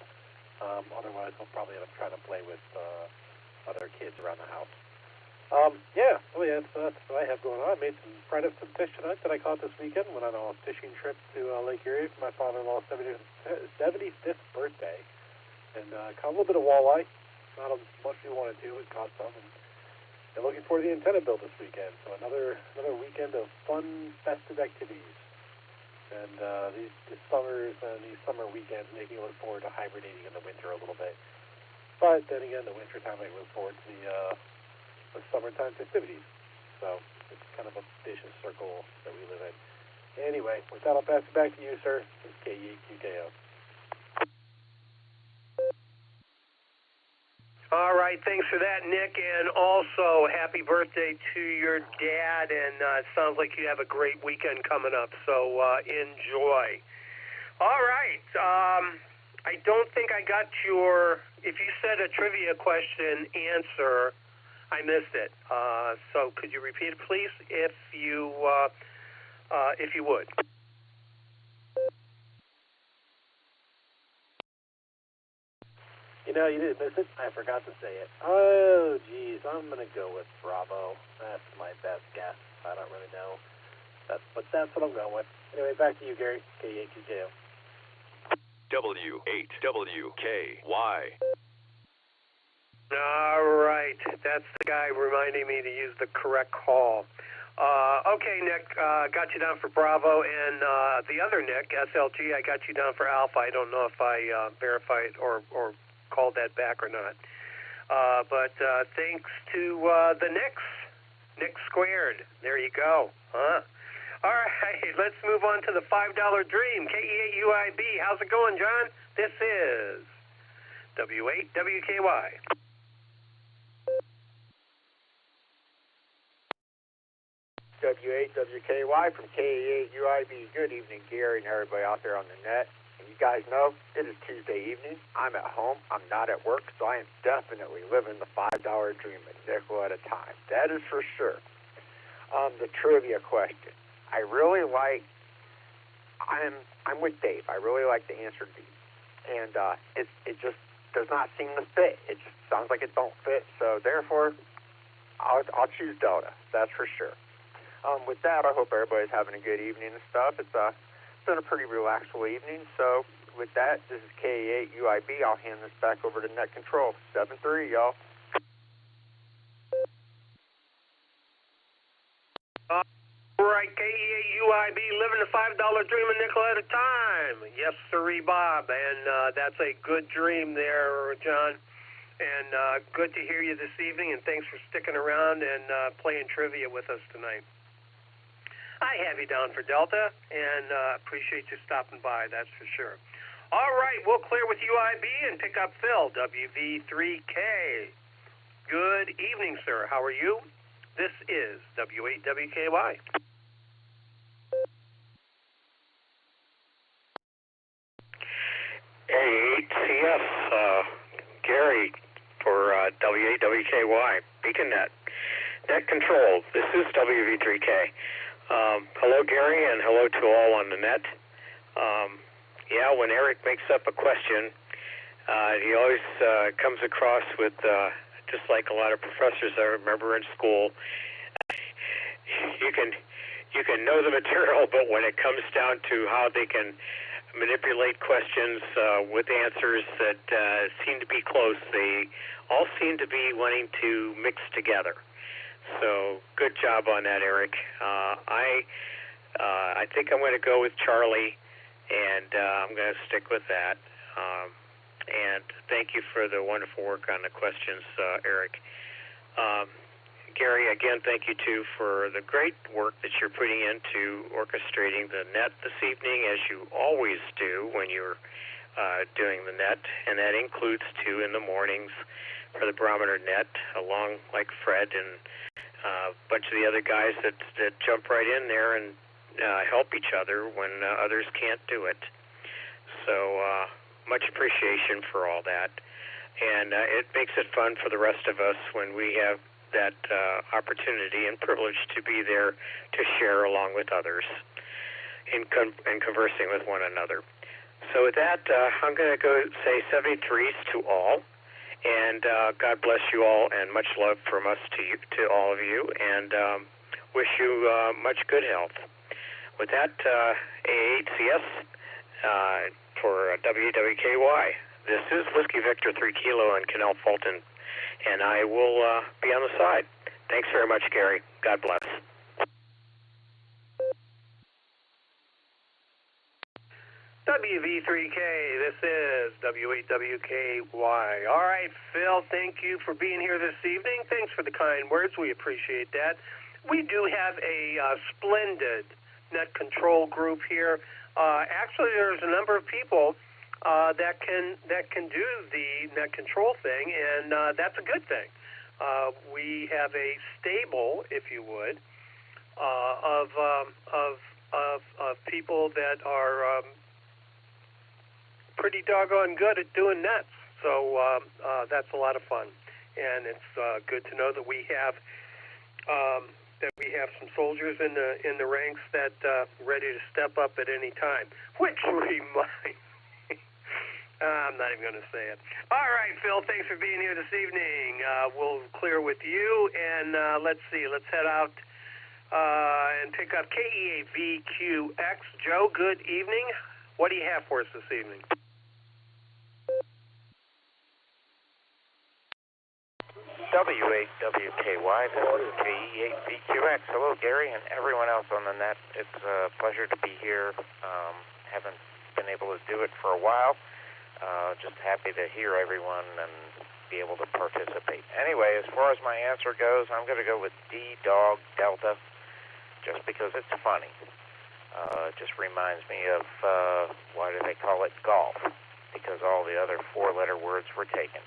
Otherwise, he'll probably end up trying to play with other kids around the house. That's what I have going on. I made some fish tonight that I caught this weekend. Went on a fishing trip to Lake Erie for my father-in-law's 75th birthday, and caught a little bit of walleye. Not as much as we wanted to, but caught some. And looking forward to the antenna build this weekend. So another weekend of fun, festive activities. And these summer weekends make me look forward to hibernating in the winter a little bit. But then again, the winter time I look forward to the summertime festivities. So it's kind of a vicious circle that we live in. Anyway, with that, I'll pass it back to you, sir. It's KEQKO. All right, thanks for that, Nick, and also happy birthday to your dad, and it sounds like you have a great weekend coming up, so enjoy. All right, I don't think I got if you said a trivia question answer, I missed it. So could you repeat it, please, if you would? You know, you didn't miss it. I forgot to say it. Oh, geez. I'm going to go with Bravo. That's my best guess. I don't really know. But that's what I'm going with. Anyway, back to you, Gary. KEQKO. W8WKY. All right. That's the guy reminding me to use the correct call. Okay, Nick, got you down for Bravo, and the other Nick, SLG, I got you down for Alpha. I don't know if I verified or called that back or not. But thanks to the Knicks. Nick squared. There you go. Huh? All right, let's move on to the $5 Dream. KE8UIB. How's it going, John? This is W8WKY. W8WKY from KE8UIB. Good evening, Gary, and everybody out there on the net. And you guys know, it is Tuesday evening. I'm at home. I'm not at work, so I am definitely living the $5 dream a nickel at a time. That is for sure. The trivia question. I really like, I'm with Dave. I really like the answer D. And it just does not seem to fit. It just sounds like it don't fit. So therefore, I'll choose Delta. That's for sure. With that, I hope everybody's having a good evening and stuff. It's been a pretty relaxful evening, so With that, this is KE8 UIB. I'll hand this back over to Net Control. 7-3, y'all. All right, KE8 UIB, living the $5 dream a nickel at a time. Yes, sirree, Bob. And that's a good dream there, John. And good to hear you this evening, and thanks for sticking around and playing trivia with us tonight. I have you down for Delta, and appreciate you stopping by, that's for sure. All right, we'll clear with UIB and pick up Phil, WV3K. Good evening, sir. How are you? This is W8WKY. AHCS, Gary for W8WKY, BeaconNet. Net Control, this is WV3K. Hello, Gary, and hello to all on the net. Yeah, when Eric makes up a question, he always comes across with, just like a lot of professors I remember in school, you can know the material, but when it comes down to how they can manipulate questions with answers that seem to be close, they all seem to be wanting to mix together. So good job on that, Eric. I think I'm going to go with Charlie, and I'm going to stick with that. And thank you for the wonderful work on the questions, Eric. Gary, again, thank you, too, for the great work that you're putting into orchestrating the net this evening, as you always do when you're doing the net. And that includes, too, in the mornings for the barometer net, along like Fred and a bunch of the other guys that jump right in there and help each other when others can't do it. So much appreciation for all that. And it makes it fun for the rest of us when we have that opportunity and privilege to be there to share along with others in conversing with one another. So with that, I'm going to go say 73s to all. And God bless you all, and much love from us to all of you, and wish you much good health. With that, AHCS for WWKY. This is Whiskey Victor 3 Kilo and Canal Fulton, and I will be on the side. Thanks very much, Gary. God bless. WV3K, this is W8WKY. All right, Phil, thank you for being here this evening. Thanks for the kind words. We appreciate that. We do have a splendid net control group here. Actually, there's a number of people that can do the net control thing, and that's a good thing. We have a stable, if you would, of people that are pretty doggone good at doing nets. So that's a lot of fun, and it's good to know that we have some soldiers in the ranks that ready to step up at any time. Which reminds me, I'm not even going to say it. All right, Phil, thanks for being here this evening. We'll clear with you, and let's see. Let's head out and pick up KEAVQX. Joe, good evening. What do you have for us this evening? W8WKY, this is KE8VQX. Hello, Gary, and everyone else on the net. It's a pleasure to be here. Haven't been able to do it for a while. Just happy to hear everyone and be able to participate. Anyway, as far as my answer goes, I'm going to go with D-Dog Delta, just because it's funny. It just reminds me of, why do they call it golf? Because all the other four-letter words were taken.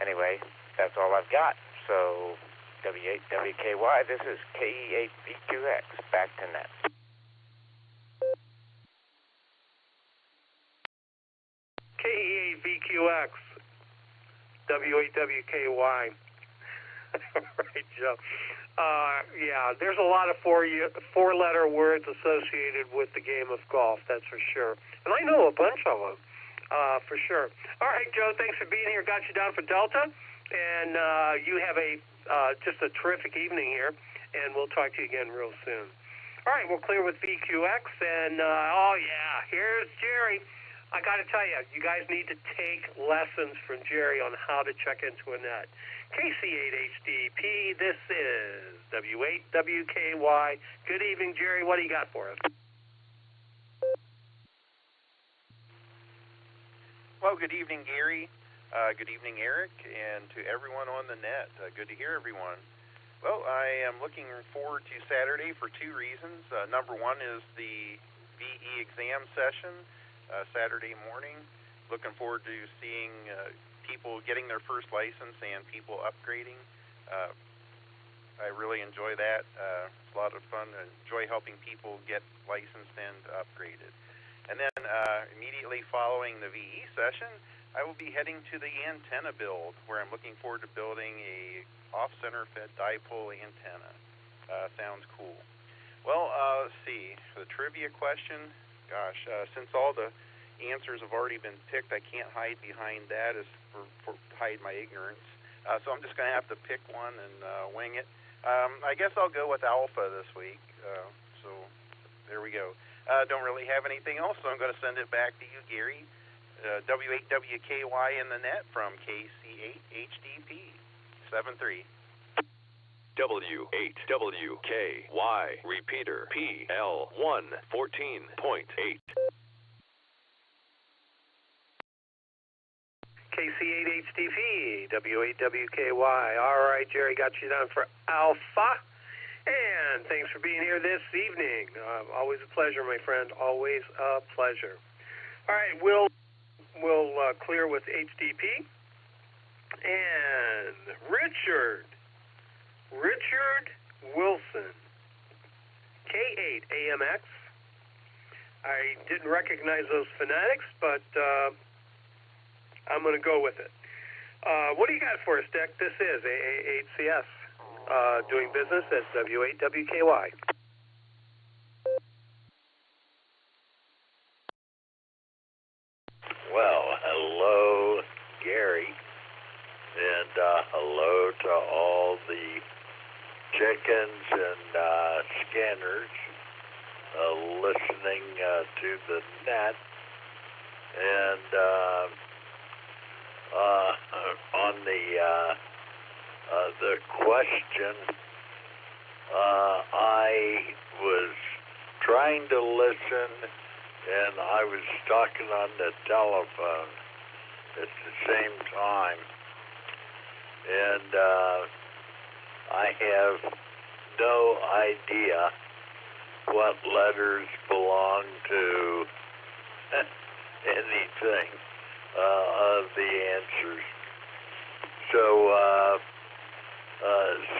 Anyway, that's all I've got. So, W8WKY, this is KE8VQX. Back to net. KE8VQX, W8WKY. Right, Joe. Yeah, there's a lot of four-letter words associated with the game of golf, that's for sure. And I know a bunch of them, for sure. All right, Joe, thanks for being here. Got you down for Delta. And you have just a terrific evening here, and we'll talk to you again real soon. All right, we'll clear with VQX, and oh yeah, here's Jerry. I got to tell you, you guys need to take lessons from Jerry on how to check into a net. KC8HDP, this is W8WKY. Good evening, Jerry. What do you got for us? Well, good evening, Gary. Good evening, Eric, and to everyone on the net. Good to hear everyone. Well, I am looking forward to Saturday for two reasons. Number one is the VE exam session Saturday morning. Looking forward to seeing people getting their first license and people upgrading. I really enjoy that. It's a lot of fun. I enjoy helping people get licensed and upgraded. And then immediately following the VE session, I will be heading to the antenna build, where I'm looking forward to building a off-center fed dipole antenna. Sounds cool. Well, let's see. The trivia question, gosh, since all the answers have already been picked, I can't hide behind that as for hide my ignorance. So I'm just going to have to pick one and wing it. I guess I'll go with alpha this week. So there we go. Don't really have anything else, so I'm going to send it back to you, Gary. W8WKY in the net from KC8HDP 73. W8WKY repeater PL114.8. KC8HDP, W8WKY. All right, Jerry, got you down for Alpha. And thanks for being here this evening. Always a pleasure, my friend. Always a pleasure. All right, we'll clear with HDP. And Richard Wilson, K8AMX. I didn't recognize those phonetics, but I'm going to go with it. What do you got for us, Dick? This is AAHCS, doing business at W8WKY. Well, hello, Gary, and hello to all the chickens and scanners listening to the net. And on the question, I was trying to listen, and I was talking on the telephone at the same time, and I have no idea what letters belong to anything of the answers. So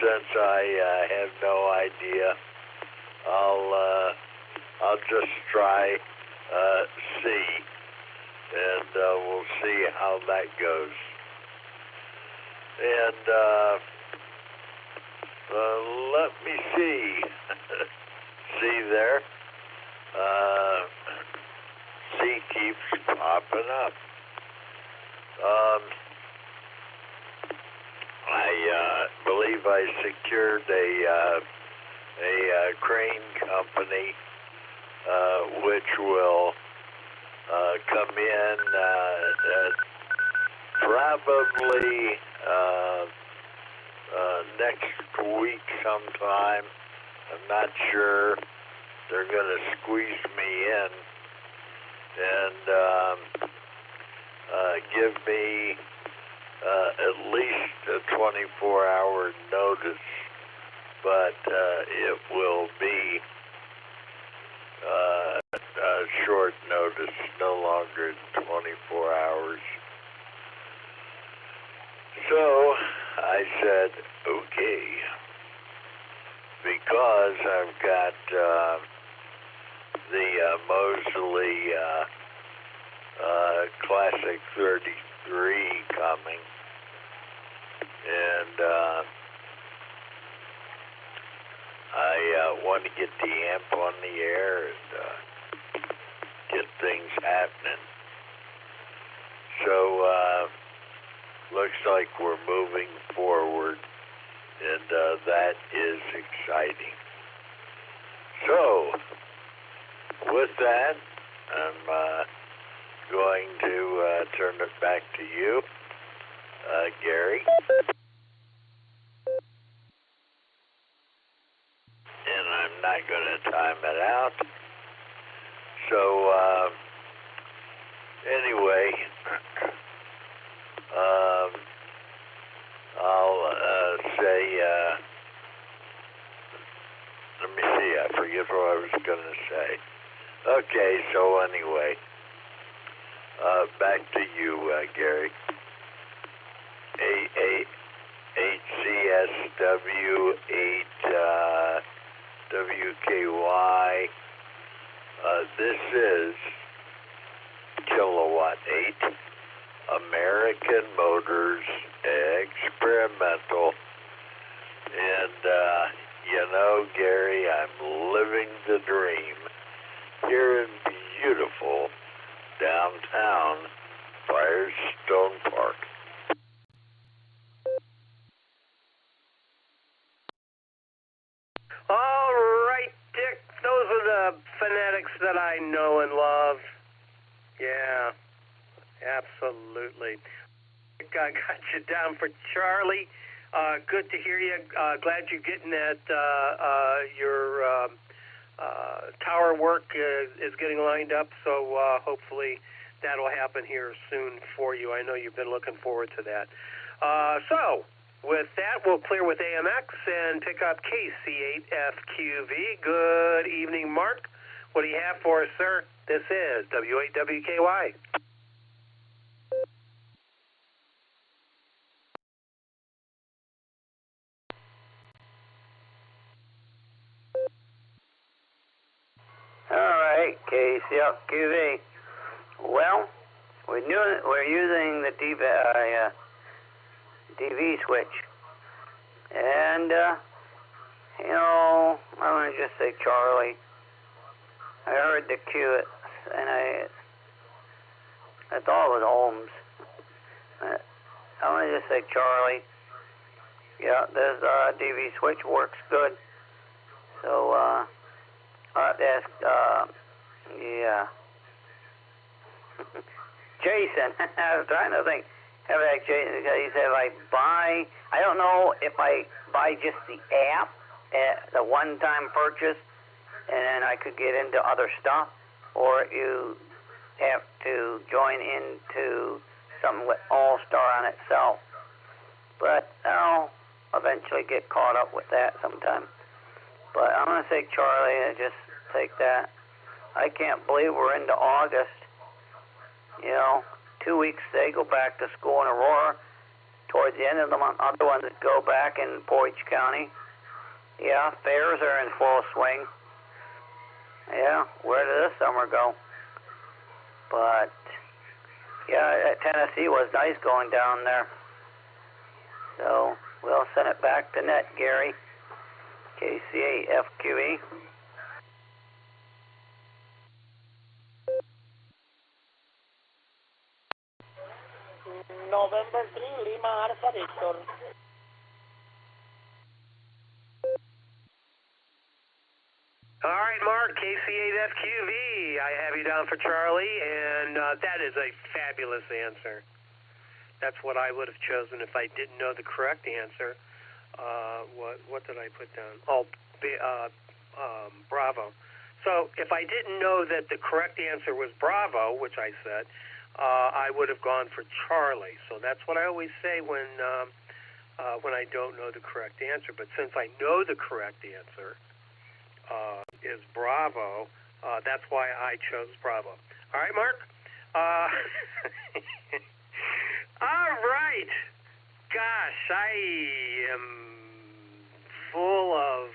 since I have no idea, I'll just try C, and we'll see how that goes. And let me see. See there? C keeps popping up. I believe I secured a crane company which will come in probably next week sometime. I'm not sure. They're going to squeeze me in and give me at least a 24-hour notice, but it will be short notice, no longer than 24 hours. So I said, okay, because I've got the Mosley Classic 33 coming, and I want to get the amp on the air and get things happening. So looks like we're moving forward, and that is exciting. So with that, I'm going to turn it back to you, Gary. And I'm not going to time it out. So, anyway, I'll say, let me see, I forget what I was going to say. Okay, so anyway, back to you, Gary. HCSW 8 WKY. This is Kilowatt 8, American Motors, experimental. And, you know, Gary, I'm living the dream here in beautiful downtown Firestone Park. All right, Dick, those are the phonetics that I know and love. Yeah, absolutely. I got you down for Charlie. Good to hear you. Glad you're getting that. Your tower work is getting lined up, so hopefully that'll happen here soon for you. I know you've been looking forward to that. So, with that, we'll clear with AMX and pick up KC8FQV. Good evening, Mark. What do you have for us, sir? This is W8WKY. All right, KCFQV. Well, we're using the DV switch, and you know, I'm gonna just say Charlie. I heard the Q, and I thought it was Ohms. I'm gonna just say Charlie. Yeah, this DV switch works good. So I'll have to ask. Yeah. Jason, I was trying to think. Have that Jason, because he said I don't know if I buy just the app at the one-time purchase, and then I could get into other stuff, or you have to join into something with All-Star on itself. But I'll eventually get caught up with that sometime. But I'm going to say Charlie and just take that. I can't believe we're into August. You know, 2 weeks they go back to school in Aurora. Towards the end of the month, other ones that go back in Portage County. Yeah, fairs are in full swing. Yeah, where did this summer go? But, yeah, Tennessee was nice going down there. So, we'll send it back to net, Gary. KCA-FQE. November 3, Lima Alpha Victor. All right, Mark, KC8FQV. I have you down for Charlie, and that is a fabulous answer. That's what I would have chosen if I didn't know the correct answer. What did I put down? Oh, Bravo. So if I didn't know that the correct answer was Bravo, which I said, I would have gone for Charlie. So that's what I always say when I don't know the correct answer. But since I know the correct answer is Bravo, that's why I chose Bravo. All right, Mark? All right. Gosh, I am full of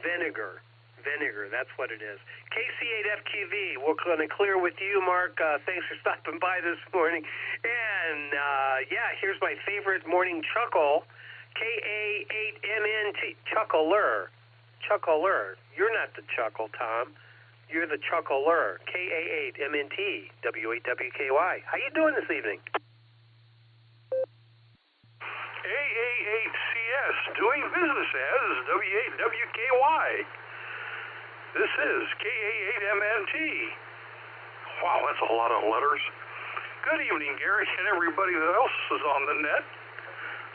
vinegar. Vinegar, that's what it is. KC8FQV, we're going to clear with you, Mark. Thanks for stopping by this morning. And, yeah, here's my favorite morning chuckle, KA8MNT, chuckler. Chuckler. You're not the chuckle, Tom. You're the chuckler. KA8MNT, W8WKY. How you doing this evening? AA8CS, doing business as W8WKY. This is KA8MNT, Wow, that's a lot of letters. Good evening, Gary, and everybody else is on the net.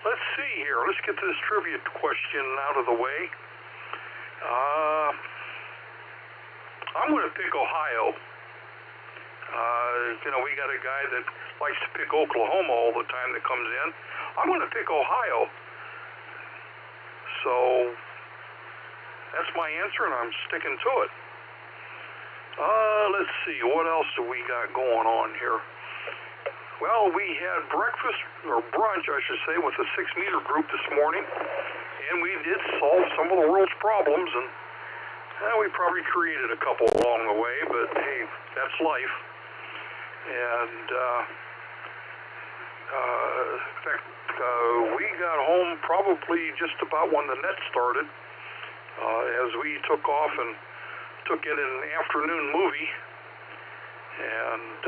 Let's see here. Let's get this trivia question out of the way. I'm going to pick Ohio. We got a guy that likes to pick Oklahoma all the time that comes in. I'm going to pick Ohio. So that's my answer, and I'm sticking to it. Let's see. What else do we got going on here? Well, we had breakfast, or brunch, I should say, with the 6-meter group this morning, and we did solve some of the world's problems, and we probably created a couple along the way, but hey, that's life. And in fact, we got home probably just about when the net started, as we took off and took in an afternoon movie, and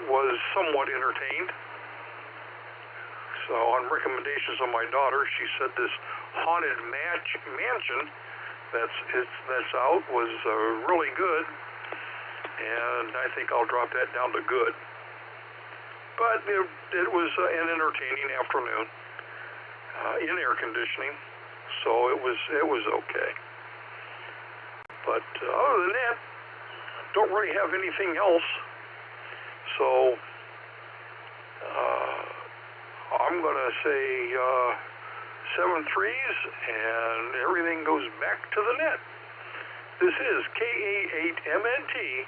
was somewhat entertained. So on recommendations of my daughter, she said this haunted mansion that's out was really good, and I think I'll drop that down to good. But it was an entertaining afternoon in air conditioning, so it was okay. But other than that, don't really have anything else. So I'm going to say 7 threes, and everything goes back to the net. This is KA8MNT,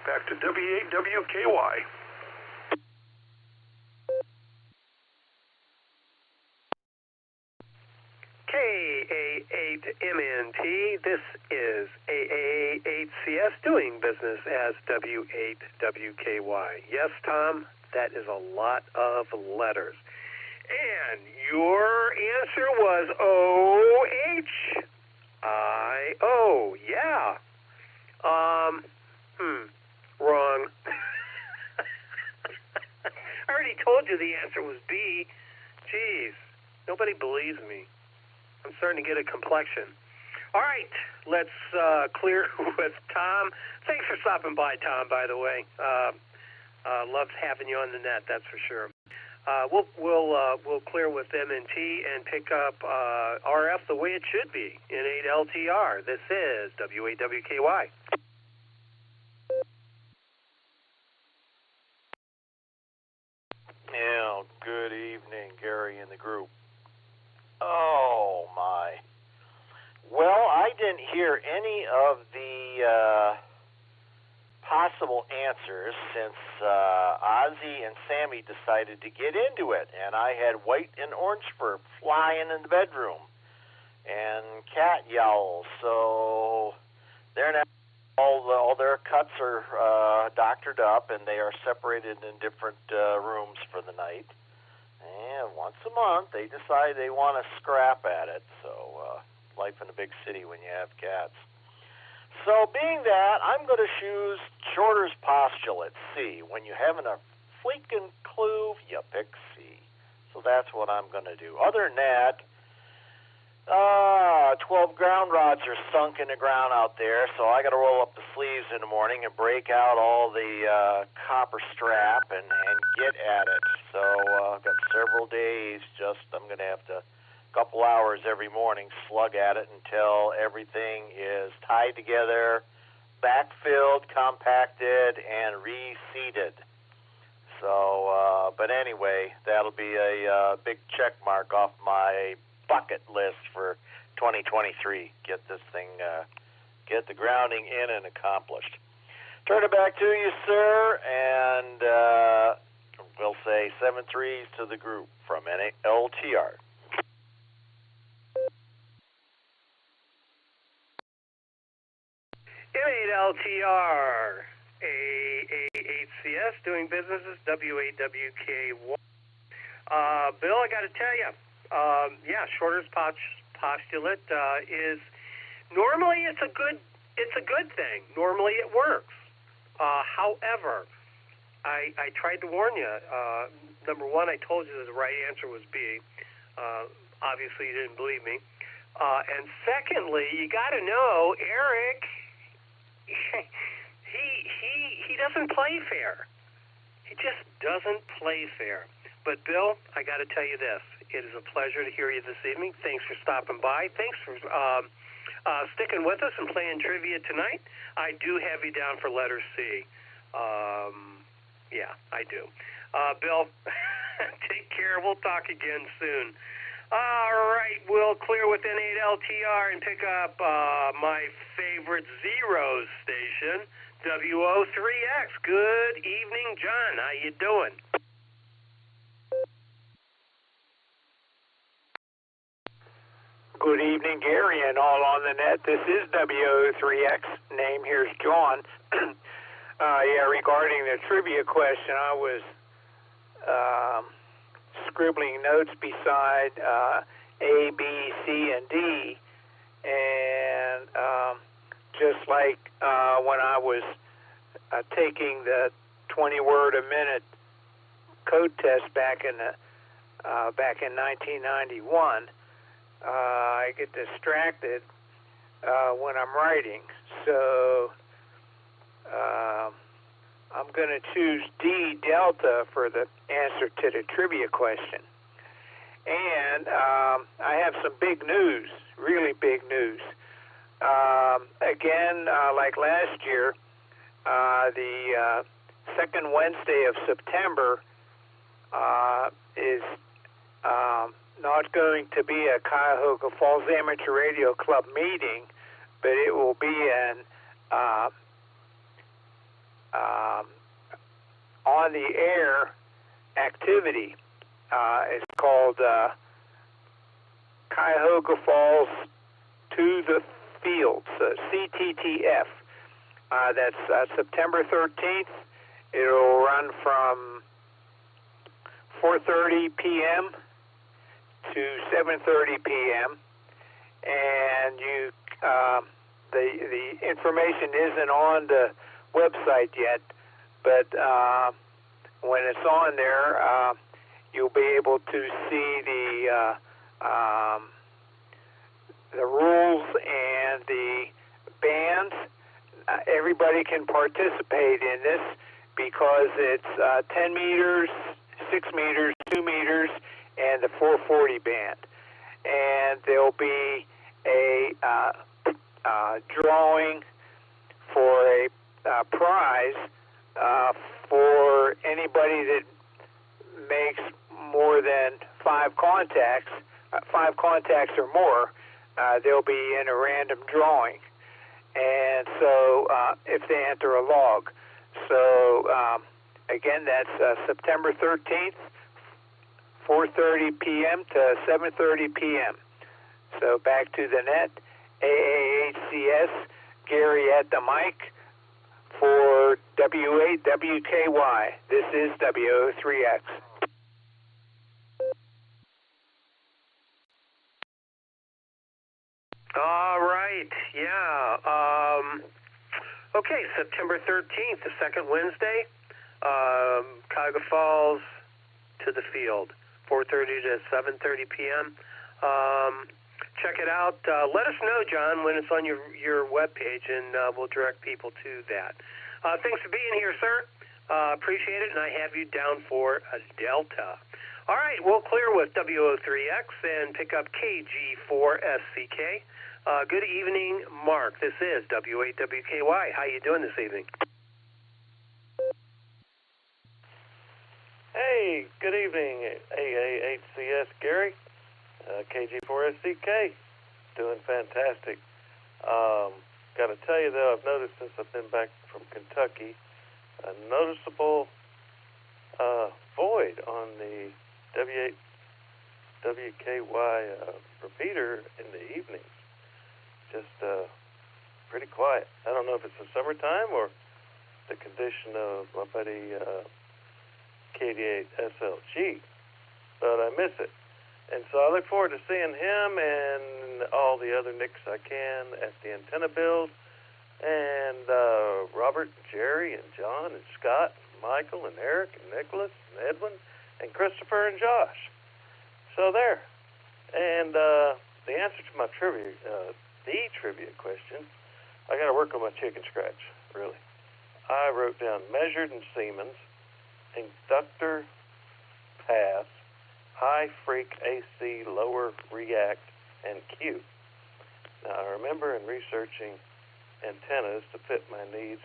back to W8WKY. KA8MNT, this is AA8CS doing business as W8WKY. Yes, Tom, that is a lot of letters. And your answer was OHIO. Yeah. Wrong. I already told you the answer was B. Jeez, nobody believes me. I'm starting to get a complexion. All right, let's clear with Tom. Thanks for stopping by, Tom, by the way. Loved having you on the net, that's for sure. We'll clear with M&T and pick up RF the way it should be in 8LTR. This is W8WKY. Yeah, good evening, Gary and the group. Oh, my. Well, I didn't hear any of the possible answers since Ozzy and Sammy decided to get into it, and I had white and orange fur flying in the bedroom and cat yowls, so they're now all their cuts are doctored up, and they are separated in different rooms for the night. And once a month, they decide they want to scrap at it. So life in a big city when you have cats. So being that, I'm going to choose Shorter's postulate, C. When you haven't a freaking clue, you pick C. So that's what I'm going to do. Other than that, 12 ground rods are sunk in the ground out there, so I got to roll up the sleeves in the morning and break out all the copper strap and get at it. So I've got several days. I'm going to have to, a couple hours every morning, slug at it until everything is tied together, backfilled, compacted, and reseated. So, but anyway, that'll be a big check mark off my bucket list for 2023. Get this thing, get the grounding in and accomplished. Turn it back to you, sir, and we'll say 7 threes to the group from LTR. M8LTR, AA8CS, doing business as W8WKY. Bill, I got to tell you, Shorter's postulate is normally it's a good thing. Normally it works. However, I tried to warn you. Number one, I told you that the right answer was B. Obviously, you didn't believe me. And secondly, you got to know Eric. He doesn't doesn't play fair. He just doesn't play fair. But, Bill, I got to tell you this. It is a pleasure to hear you this evening. Thanks for stopping by. Thanks for sticking with us and playing trivia tonight. I do have you down for letter C. Yeah, I do. Bill, take care. We'll talk again soon. All right, we'll clear with N8LTR and pick up my favorite Zeros station, WO3X. Good evening, John. How you doing? Good evening, Gary, and all on the net. This is WO3X. Name here's John. Regarding the trivia question, I was scribbling notes beside A, B, C, and D, and just like when I was taking the 20-word a minute code test back in 1991. I get distracted when I'm writing, so I'm going to choose D, Delta, for the answer to the trivia question. And I have some big news, really big news. Again, like last year, the second Wednesday of September is not going to be a Cuyahoga Falls Amateur Radio Club meeting, but it will be an on-the-air activity. It's called Cuyahoga Falls to the Field, so CTTF. That's September 13th. It'll run from 4:30 p.m. to 7:30 p.m. and the information isn't on the website yet, but when it's on there, you'll be able to see the rules and the bands. Everybody can participate in this because it's 10 meters, 6 meters, 2 meters, and the 440 band. And there'll be a drawing for a prize for anybody that makes more than 5 contacts or more. They'll be in a random drawing. And so if they enter a log. So again, that's September 13th, 4:30 p.m. to 7:30 p.m. So back to the net, AAHCS, Gary at the mic for W8WKY. This is WO3X. All right, yeah. Okay, September 13th, the second Wednesday, Cuyahoga Falls to the field, 4:30 to 7:30 p.m. Check it out. Let us know, John, when it's on your webpage, and we'll direct people to that. Thanks for being here, sir. Appreciate it, and I have you down for a Delta. All right, we'll clear with WO3X and pick up KG4SCK. Good evening, Mark. This is W8WKY. How you doing this evening? Hey, good evening, AAHCS Gary, KG4SCK, doing fantastic. Got to tell you, though, I've noticed since I've been back from Kentucky, a noticeable void on the W8WKY repeater in the evenings. Just pretty quiet. I don't know if it's the summertime or the condition of my buddy KD8SLG, but I miss it. And so I look forward to seeing him and all the other Nicks I can at the antenna build, and Robert, and Jerry, and John, and Scott, and Michael, and Eric, and Nicholas, and Edwin, and Christopher, and Josh. So there. And the answer to my trivia question, I got to work on my chicken scratch, really. I wrote down measured in Siemens, inductor pass, high freak AC, lower react, and Q. Now, I remember in researching antennas to fit my needs,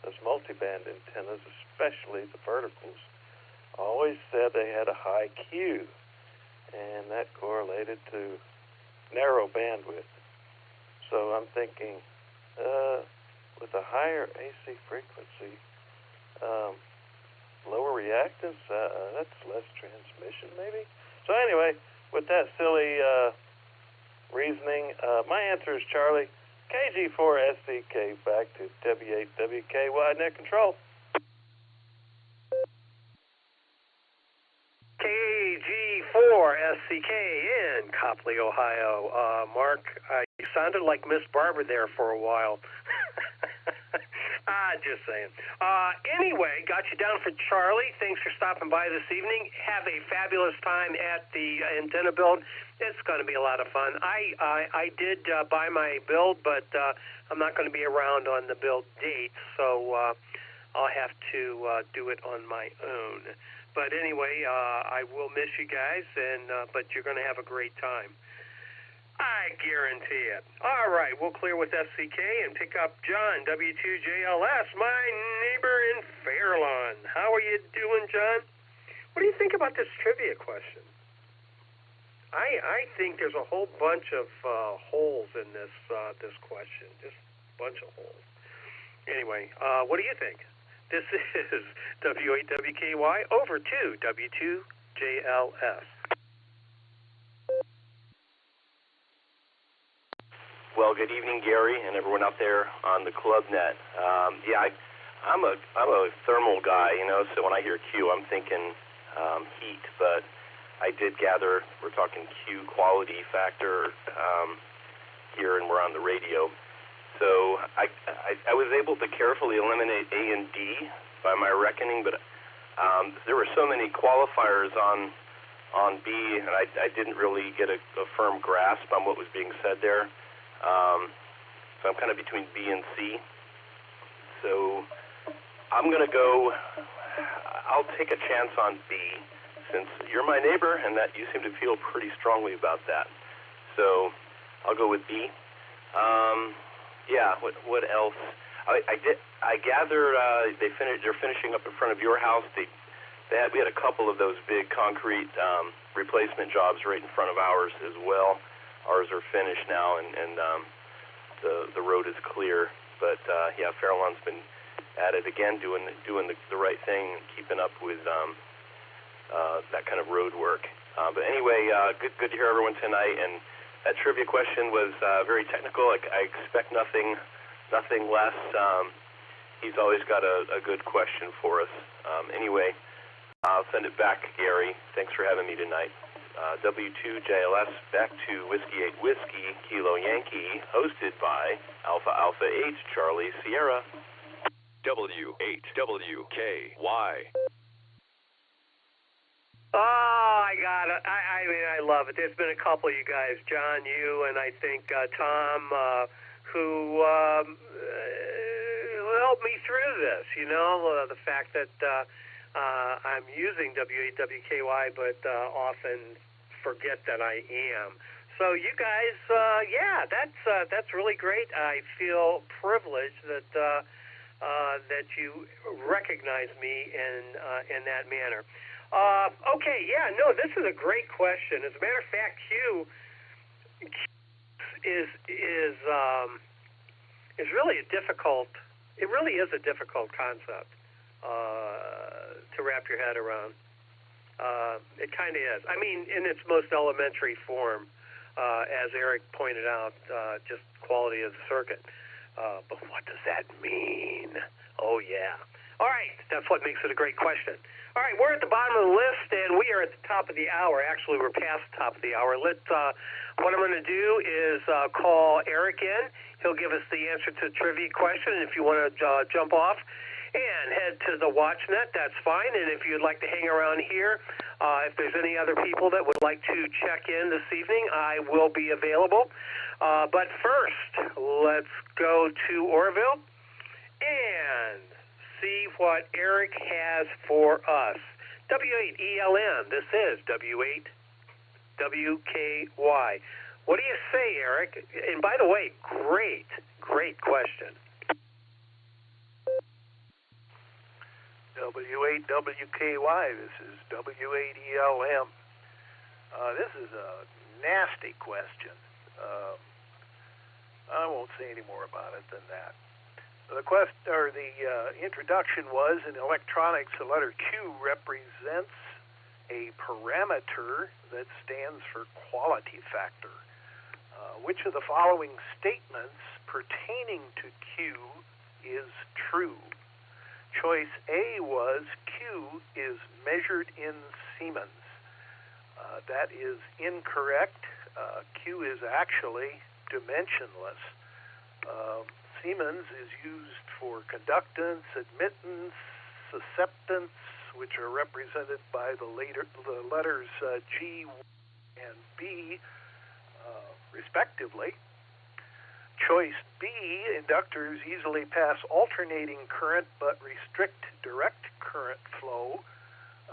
those multiband antennas, especially the verticals, always said they had a high Q, and that correlated to narrow bandwidth. So I'm thinking, with a higher AC frequency, lower reactance, that's less transmission maybe? So anyway, with that silly reasoning, my answer is Charlie, KG4SCK, back to W8WKY net control. KG4SCK in Copley, Ohio. Mark, you sounded like Miss Barber there for a while. Just saying. Anyway, got you down for Charlie. Thanks for stopping by this evening. Have a fabulous time at the antenna build. It's going to be a lot of fun. I did buy my build, but I'm not going to be around on the build date, so I'll have to do it on my own. But anyway, I will miss you guys, but you're going to have a great time. I guarantee it. All right, we'll clear with SCK and pick up John, W2JLS, my neighbor in Fairlawn. How are you doing, John? What do you think about this trivia question? I think there's a whole bunch of holes in this question, just a bunch of holes. Anyway, what do you think? This is W8WKY over to W2JLS. Well, good evening, Gary, and everyone out there on the club net. I'm a thermal guy, so when I hear Q, I'm thinking heat, but I did gather we're talking Q quality factor here, and we're on the radio. So I was able to carefully eliminate A and D by my reckoning, but there were so many qualifiers on B, and I didn't really get a firm grasp on what was being said there. So I'm kind of between B and C. So I'm going to I'll take a chance on B, since you're my neighbor, and that you seem to feel pretty strongly about that. So I'll go with B. What else? I gather they're finishing up in front of your house. We had a couple of those big concrete replacement jobs right in front of ours as well. Ours are finished now, and the road is clear. But Fairlawn's been at it again, doing the right thing, and keeping up with that kind of road work. But anyway, good to hear everyone tonight. And that trivia question was very technical. I expect nothing less. He's always got a good question for us. Anyway, I'll send it back, Gary. Thanks for having me tonight. W2JLS back to Whiskey 8 Whiskey Kilo Yankee, hosted by Alpha Alpha 8 Charlie Sierra. W8WKY. Oh, I got it. I mean, I love it. There's been a couple of you guys, John, you, and I think Tom, who helped me through this. The fact that I'm using W8WKY, but often forget that I am. So you guys, that's really great. I feel privileged that that you recognize me in that manner. This is a great question. As a matter of fact, Q is really a difficult. It really is a difficult concept to wrap your head around. It kind of is. I mean, in its most elementary form, as Eric pointed out, just quality of the circuit. But what does that mean? Oh, yeah. All right, that's what makes it a great question. All right, we're at the bottom of the list, and we are at the top of the hour. Actually, we're past the top of the hour. What I'm going to do is call Eric in. He'll give us the answer to the trivia question. If you want to jump off and head to the WatchNet, that's fine. And if you'd like to hang around here, if there's any other people that would like to check in this evening, I will be available. But first, let's go to Orville and what Eric has for us. W8ELM, this is W8WKY. What do you say, Eric? And by the way, great question. W8WKY, this is W8ELM. This is a nasty question. I won't say any more about it than that. The introduction was, in electronics, the letter Q represents a parameter that stands for quality factor. Which of the following statements pertaining to Q is true? Choice A was Q is measured in Siemens. That is incorrect. Q is actually dimensionless. Siemens is used for conductance, admittance, susceptance, which are represented by the letters G and B, respectively. Choice B, inductors easily pass alternating current but restrict direct current flow.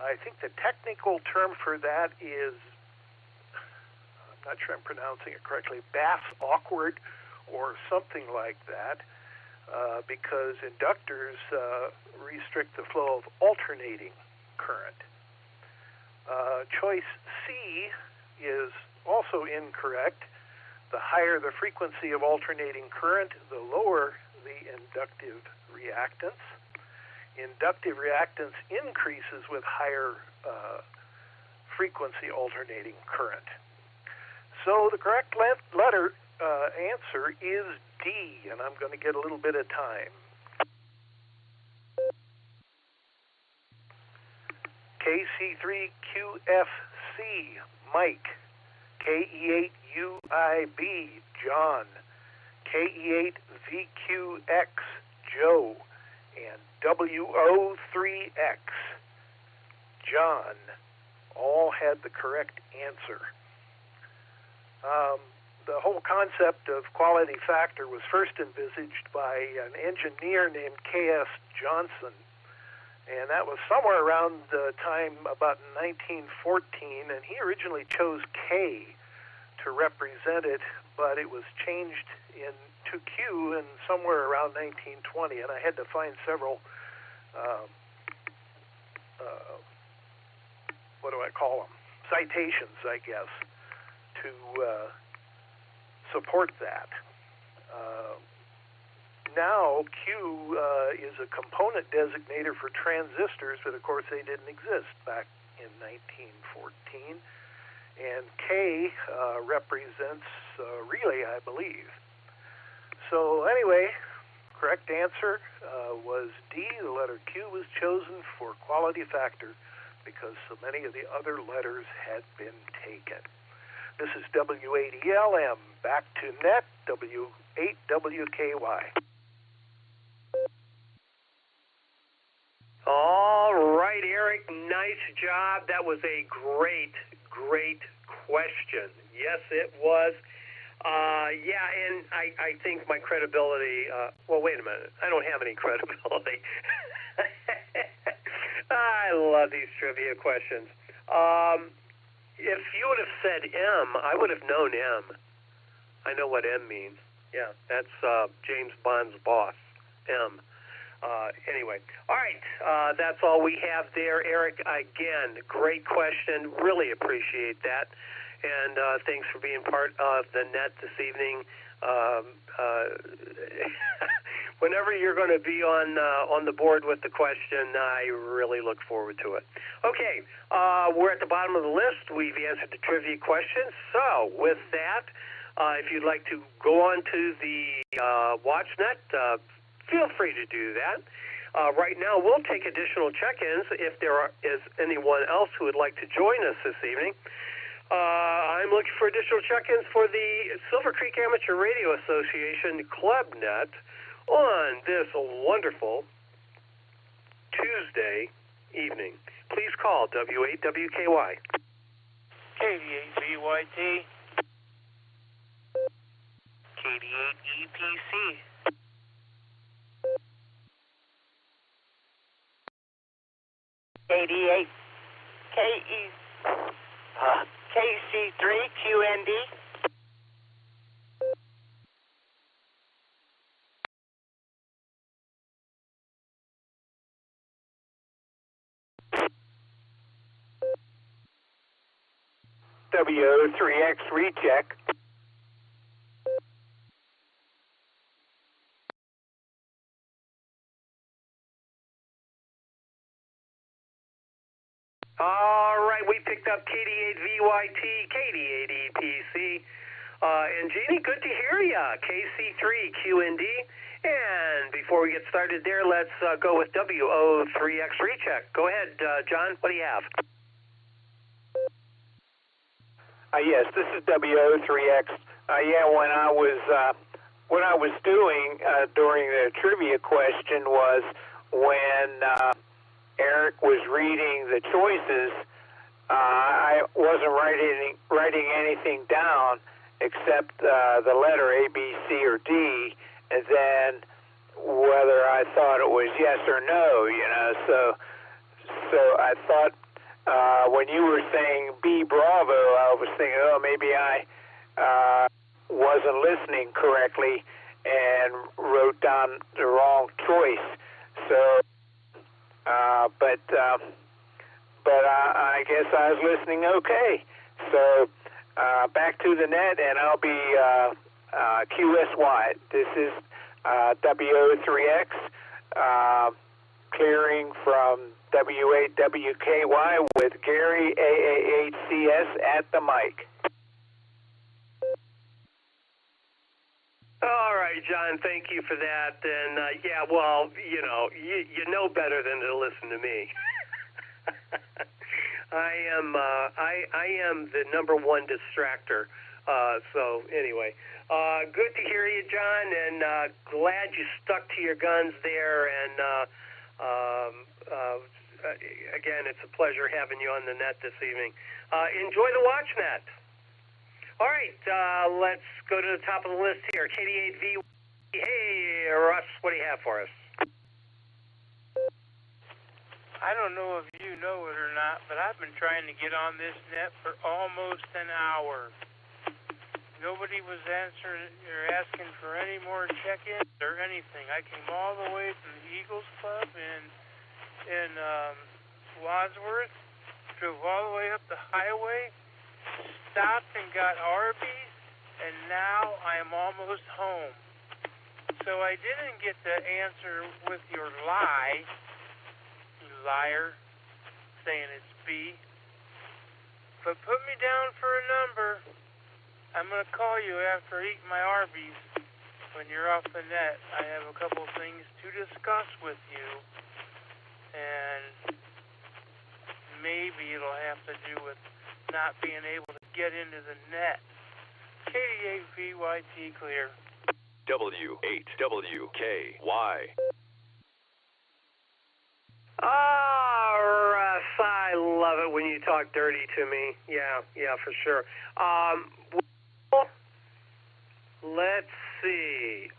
I think the technical term for that is, I'm not sure I'm pronouncing it correctly, bass awkward or something like that, because inductors restrict the flow of alternating current. Choice C is also incorrect. The higher the frequency of alternating current, the lower the inductive reactance. Inductive reactance increases with higher frequency alternating current. So the correct answer is D, and I'm going to get a little bit of time. KC3QFC, Mike. KE8UIB, John. KE8VQX, Joe. And WO3X, John, all had the correct answer. The whole concept of quality factor was first envisaged by an engineer named K.S. Johnson, and that was somewhere around the time about 1914, and he originally chose K to represent it, but it was changed to Q in somewhere around 1920, and I had to find several, citations, I guess, to support that. Now, Q is a component designator for transistors, but of course they didn't exist back in 1914. And K represents relay, I believe. So anyway, correct answer was D. The letter Q was chosen for quality factor because so many of the other letters had been taken. This is W8ELM. Back to net, W8WKY. All right, Eric, nice job. That was a great question. Yes, it was. Yeah, and I think my credibility, well, wait a minute. I don't have any credibility. I love these trivia questions. If you would have said M, I would have known M. I know what M means. Yeah, that's James Bond's boss, M. Anyway, all right, that's all we have there. Eric, again, great question. Really appreciate that. And thanks for being part of the net this evening. Whenever you're going to be on the board with the question, I really look forward to it. Okay, we're at the bottom of the list. We've answered the trivia questions. So with that, if you'd like to go on to the WatchNet, feel free to do that. Right now, we'll take additional check-ins if there is anyone else who would like to join us this evening. I'm looking for additional check-ins for the Silvercreek Amateur Radio Association ClubNet on this wonderful Tuesday evening. Please call W8WKY. KD8VYT. KD8EPC. 88 KC3 QND. W3X recheck. All right, we picked up KD8VYT, KD8EPC, and Jeannie, good to hear ya. KC3QND. And before we get started there, let's go with WO3X recheck. Go ahead, John. What do you have? Yes, this is WO3X. What I was doing during the trivia question was when Eric was reading the choices, I wasn't writing anything down except the letter A, B, C, or D, and then whether I thought it was yes or no, So I thought when you were saying B, Bravo, I was thinking, oh, maybe I wasn't listening correctly and wrote down the wrong choice. So, but I guess I was listening okay. So back to the net, and I'll be QSY. This is WO3X clearing from W8WKY with Gary AA8CS at the mic. All right, John, thank you for that. And, yeah, well, you know better than to listen to me. I am the number one distractor. So, anyway, good to hear you, John, and glad you stuck to your guns there. And, again, it's a pleasure having you on the net this evening. Enjoy the WatchNet. All right, let's go to the top of the list here. KD8V. Hey, Russ, what do you have for us? I don't know if you know it or not, but I've been trying to get on this net for almost an hour. Nobody was answering or asking for any more check-ins or anything. I came all the way from the Eagles Club in Wadsworth, drove all the way up the highway, stopped and got Arby's, and now I am almost home. So I didn't get the answer with your lie, you liar, saying it's B. But put me down for a number. I'm going to call you after eating my Arby's when you're off the net. I have a couple things to discuss with you, and maybe it'll have to do with not being able to get into the net. KD8VYT clear. W8WKY. Russ, I love it when you talk dirty to me. Yeah, for sure. Well, let's see.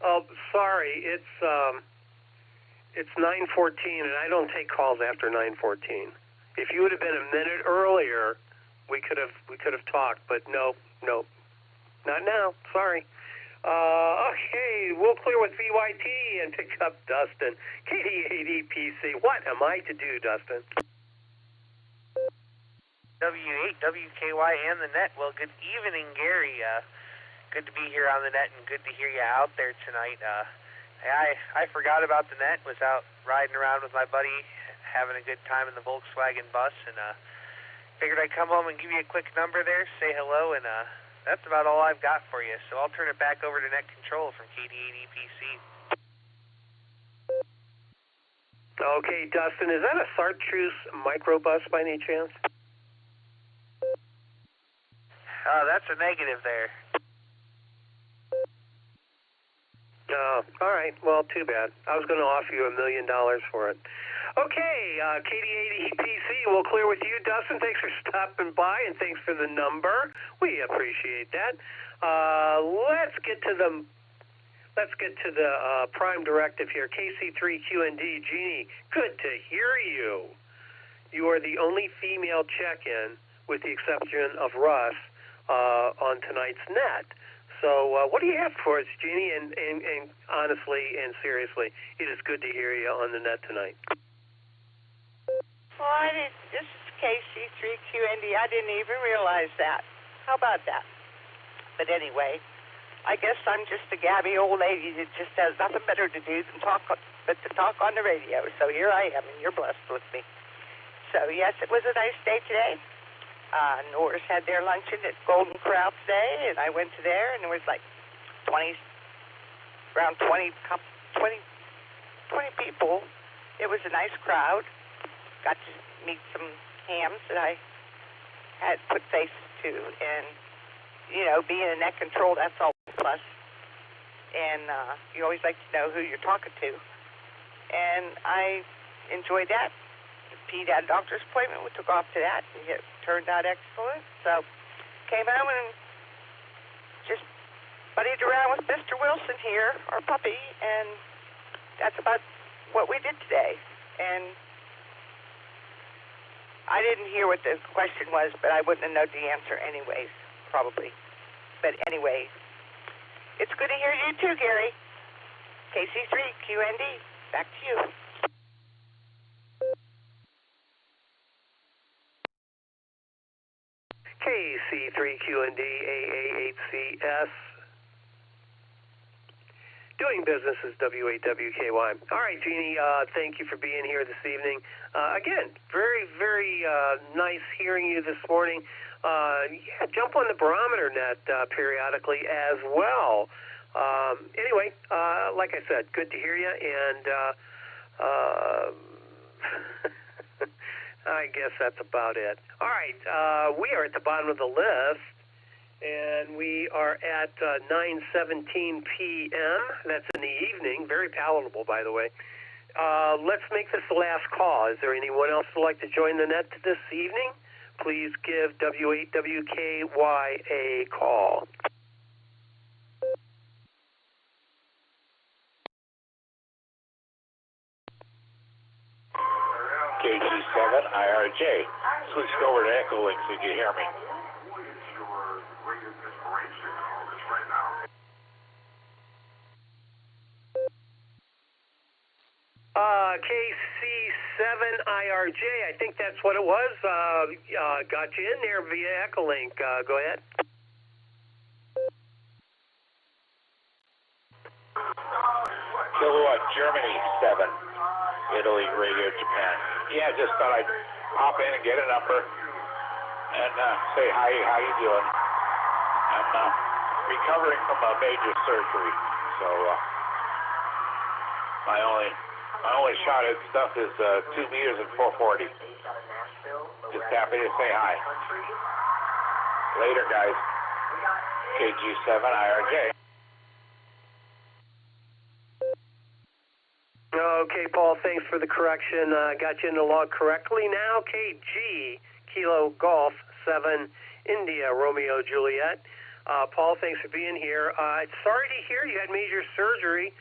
Oh, sorry, it's 9:14, and I don't take calls after 9:14. If you would have been a minute earlier, we could have talked, but no, not now. Sorry. Okay, we'll clear with VYT and pick up Dustin. KD8EPC. What am I to do, Dustin? W8WKY and the net. Well, good evening, Gary. Good to be here on the net and good to hear you out there tonight. I forgot about the net, was out riding around with my buddy, having a good time in the Volkswagen bus, and figured I'd come home and give you a quick number there, say hello, and that's about all I've got for you. So I'll turn it back over to Net Control from KD8EPC. Okay, Dustin, is that a Chartreuse microbus by any chance? That's a negative there. All right. Well, too bad. I was going to offer you $1 million for it. Okay, KD8EPC, we'll clear with you. Dustin, thanks for stopping by, and thanks for the number. We appreciate that. Let's get to the let's get to the prime directive here. KC3QND, Jeannie, good to hear you. You are the only female check-in, with the exception of Russ, on tonight's net. So what do you have for us, Jeannie? And honestly and seriously, it is good to hear you on the net tonight. Well, this is KC3QND. I didn't even realize that. How about that? But anyway, I guess I'm just a gabby old lady that just has nothing better to do than talk on the radio. So here I am, and you're blessed with me. So yes, it was a nice day today. Norris had their luncheon at Golden Corral today, and I went to there, and there was like 20 people. It was a nice crowd. Got to meet some hams that I had put faces to, and you know, being a net control, that's all a plus. And you always like to know who you're talking to, and I enjoyed that. Pete had a doctor's appointment. We took off to that, and it turned out excellent. So came home and just buddied around with Mr. Wilson here, our puppy, and that's about what we did today. And I didn't hear what the question was, but I wouldn't have known the answer anyways, probably. But anyway, it's good to hear you too, Gary. KC3QND, back to you. KC3QND AA8CS. Doing business is W8WKY. All right, Jeannie, thank you for being here this evening. Again, very, very nice hearing you this morning. Yeah, jump on the barometer net periodically as well. Anyway, like I said, good to hear you, and I guess that's about it. All right, we are at the bottom of the list, and we are at 9:17 p.m. That's in the evening. Very palatable, by the way. Let's make this the last call. Is there anyone else who would like to join the net this evening? Please give W8WKY a call. KG7 IRJ. Switched over to Echo Link so you can hear me. KC7 IRJ, I think that's what it was. Got you in there via Echo Link. Go ahead. Kilowatt Germany 7. Italy, Radio Japan. Yeah, just thought I'd pop in and get a number and say hi, how you doing? I'm recovering from a major surgery, so my only shot at stuff is 2 meters and 440. Just happy to say hi. Later, guys. KG7 IRJ. Okay, Paul, thanks for the correction. Got you in the log correctly now. KG, Kilo Golf 7, India, Romeo, Juliet. Paul, thanks for being here. Sorry to hear you had major surgery.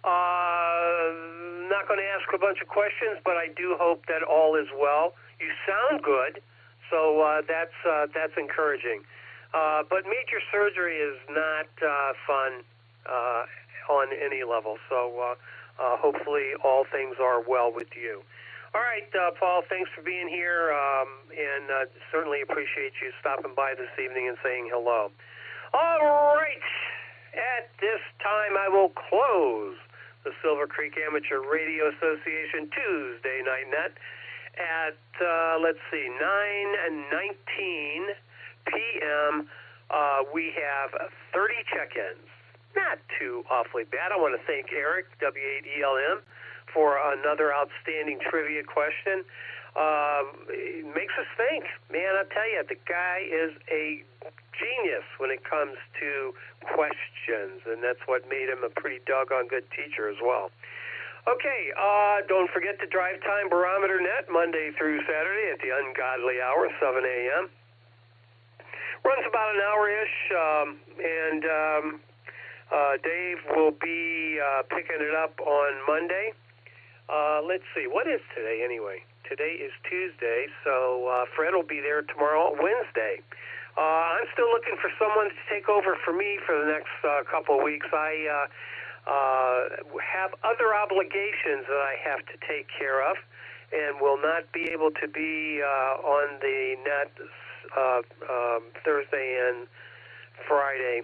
Not going to ask a bunch of questions, but I do hope that all is well. You sound good, so that's encouraging. But major surgery is not fun on any level, so hopefully all things are well with you. All right, Paul, thanks for being here, and certainly appreciate you stopping by this evening and saying hello. All right, at this time I will close the Silvercreek Amateur Radio Association Tuesday Night Net at, let's see, 9:19 p.m. We have 30 check-ins. Not too awfully bad. I want to thank Eric, W8ELM, for another outstanding trivia question. It makes us think. Man, I tell you, the guy is a genius when it comes to questions, and that's what made him a pretty doggone good teacher as well. Okay, don't forget the Drive Time Barometer Net, Monday through Saturday at the ungodly hour, 7 a.m. Runs about an hour-ish, and Dave will be picking it up on Monday. Let's see, what is today anyway? Today is Tuesday, so Fred will be there tomorrow, Wednesday. I'm still looking for someone to take over for me for the next couple of weeks. I have other obligations that I have to take care of and will not be able to be on the net Thursday and Friday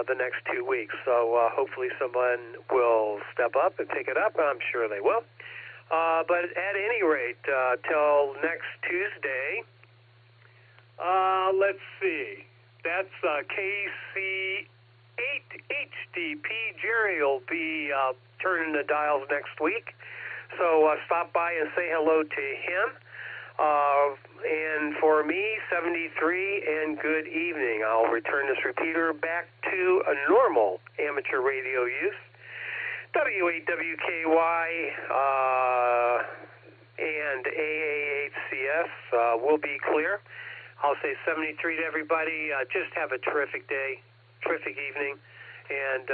the next 2 weeks. So hopefully someone will step up and pick it up. I'm sure they will. But at any rate, till next Tuesday, let's see. That's KC8HDP. Jerry will be turning the dials next week. So stop by and say hello to him. And for me, 73, and good evening. I'll return this repeater back to a normal amateur radio use. W8WKY and AAHCS will be clear. I'll say 73 to everybody. Just have a terrific day, terrific evening, and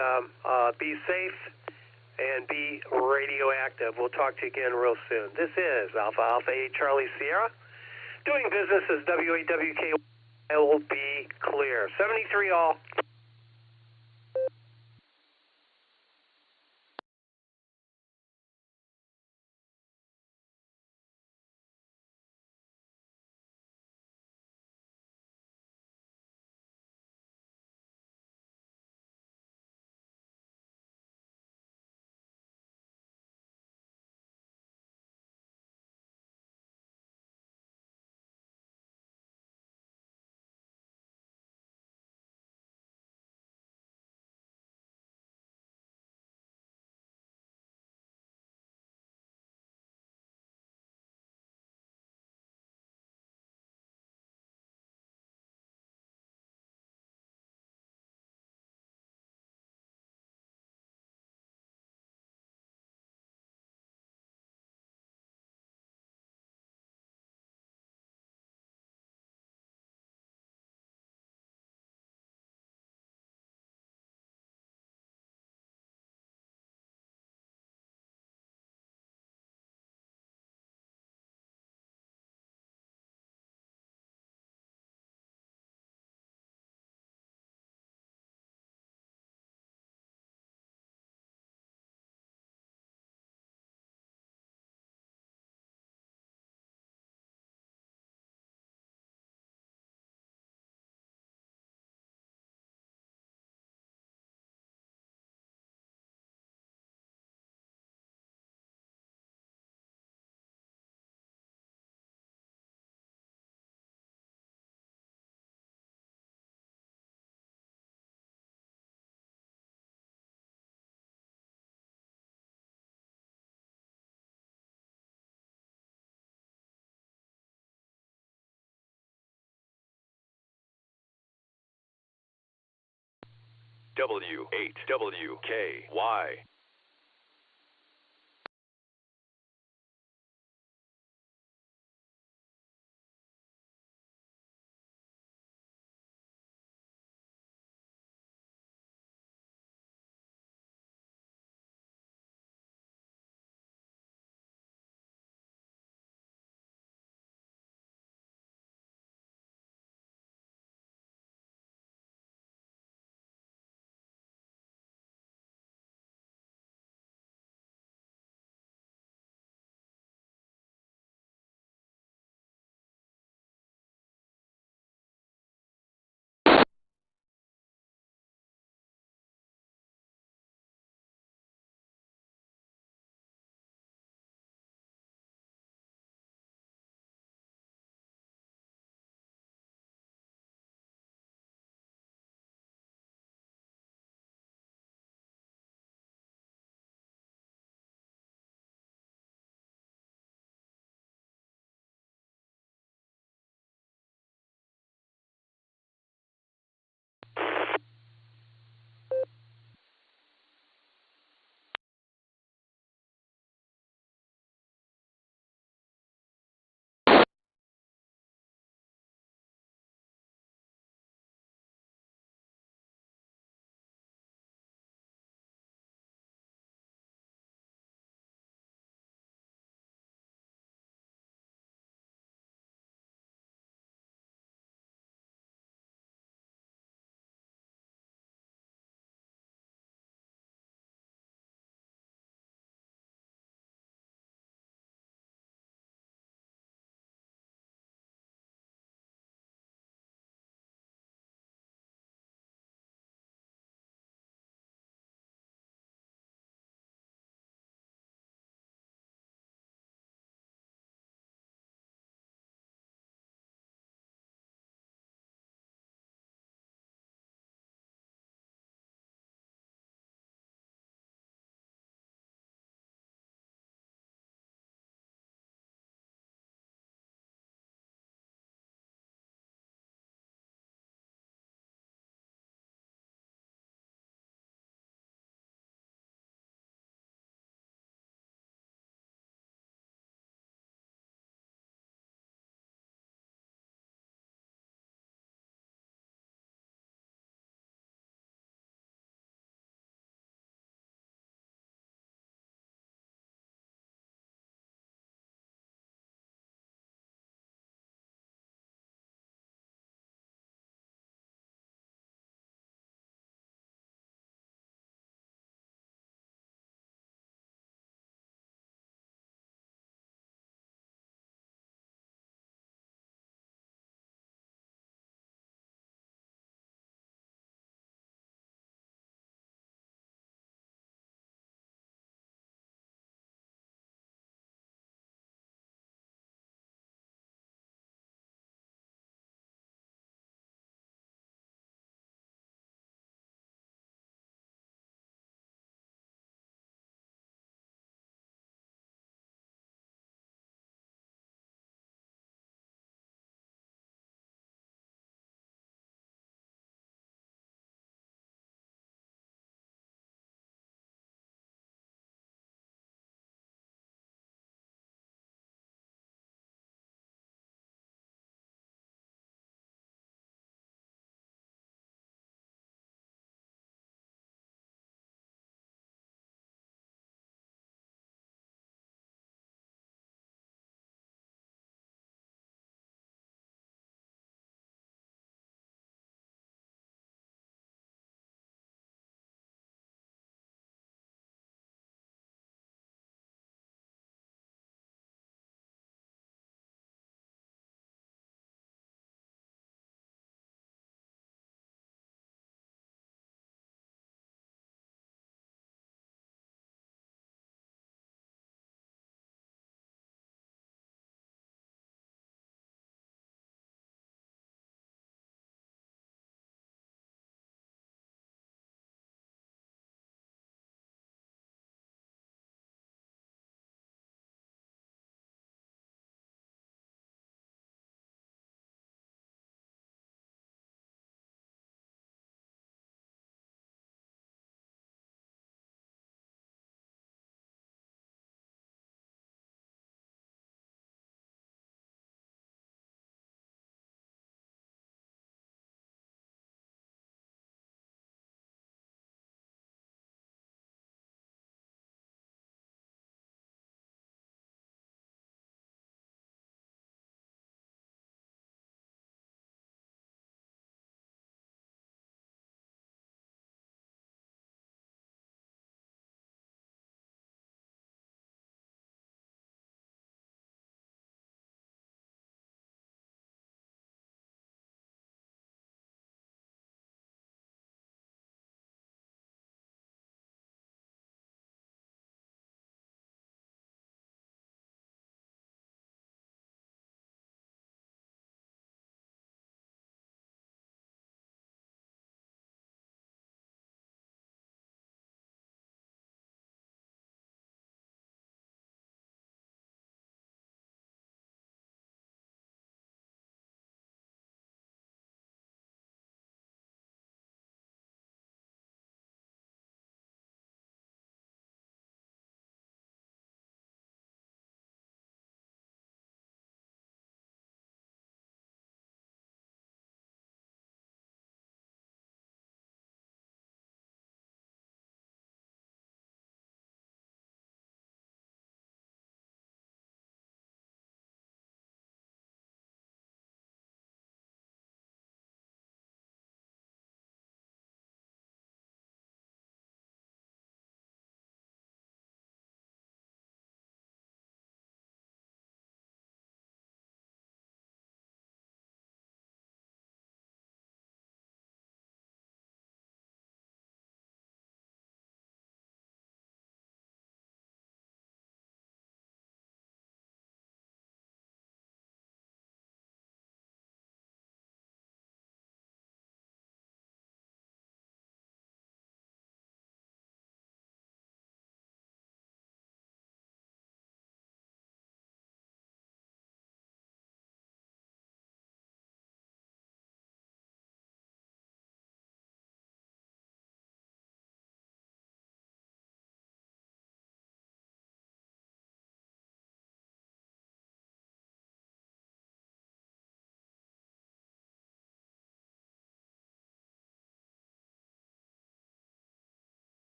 be safe and be radioactive. We'll talk to you again real soon. This is Alpha Alpha 8 Charlie Sierra, doing business as W8WKY. Will be clear. 73 all. W8WKY.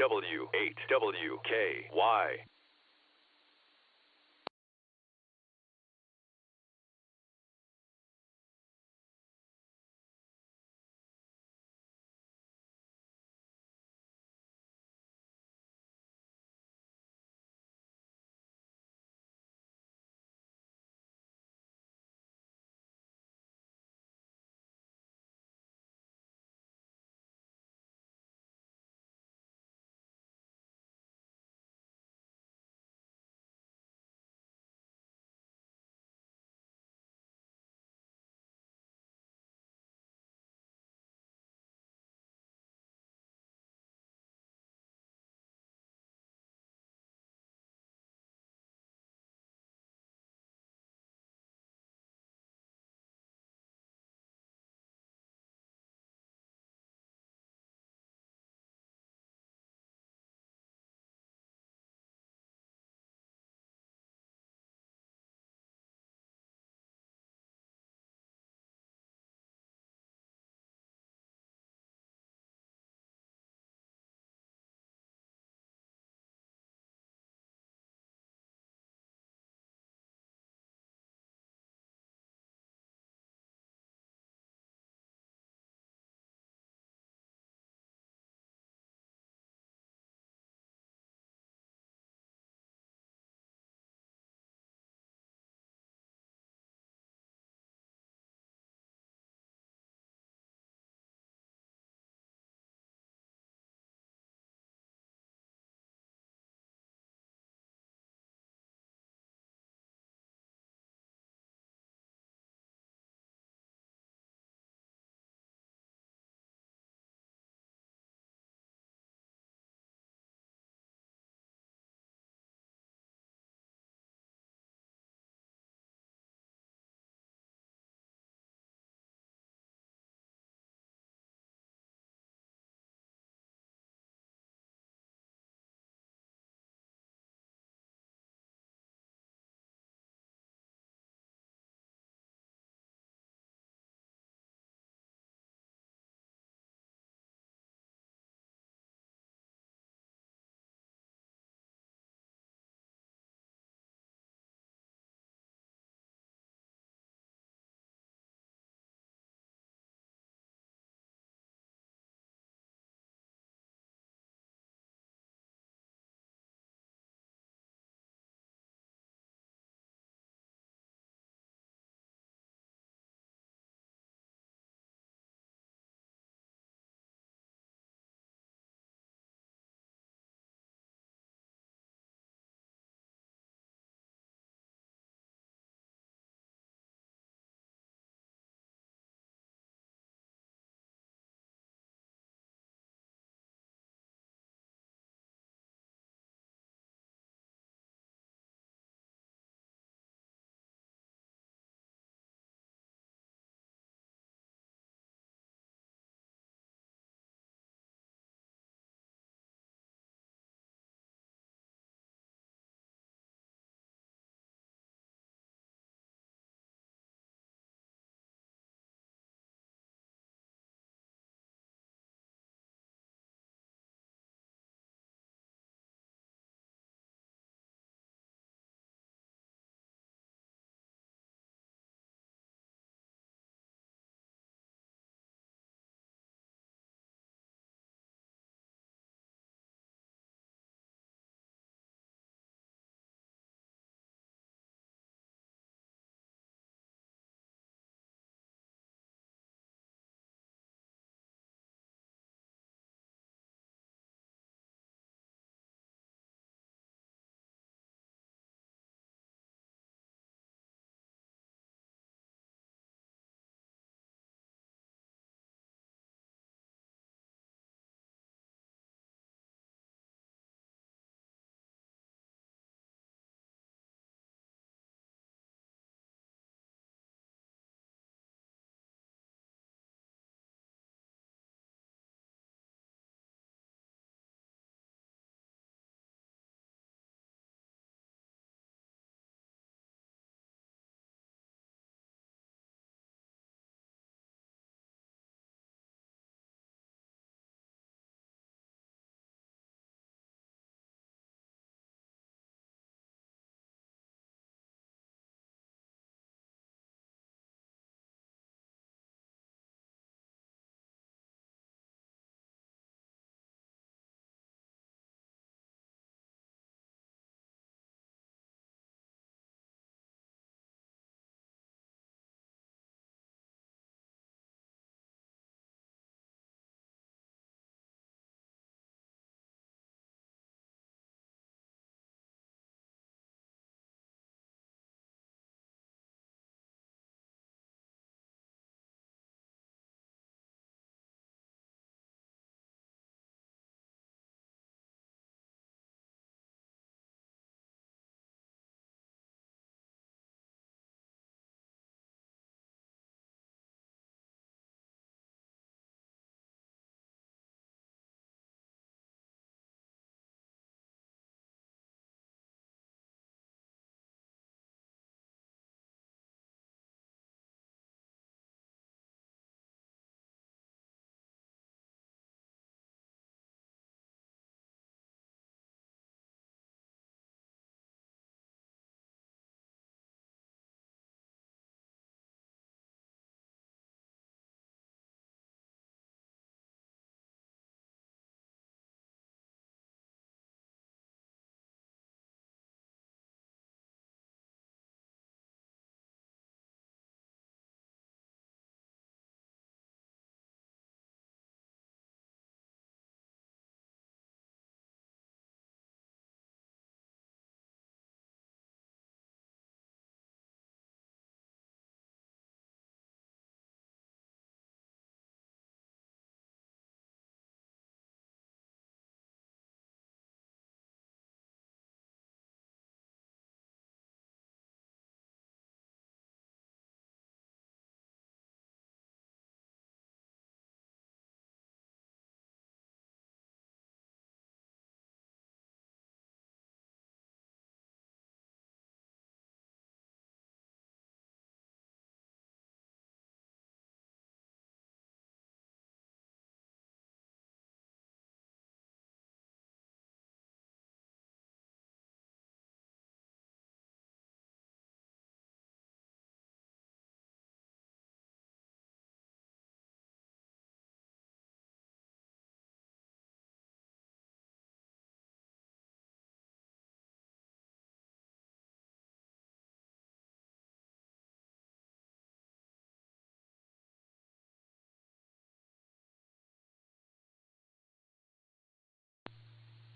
W8WKY.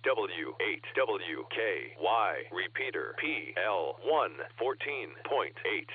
W8WKY, repeater PL1 14.8.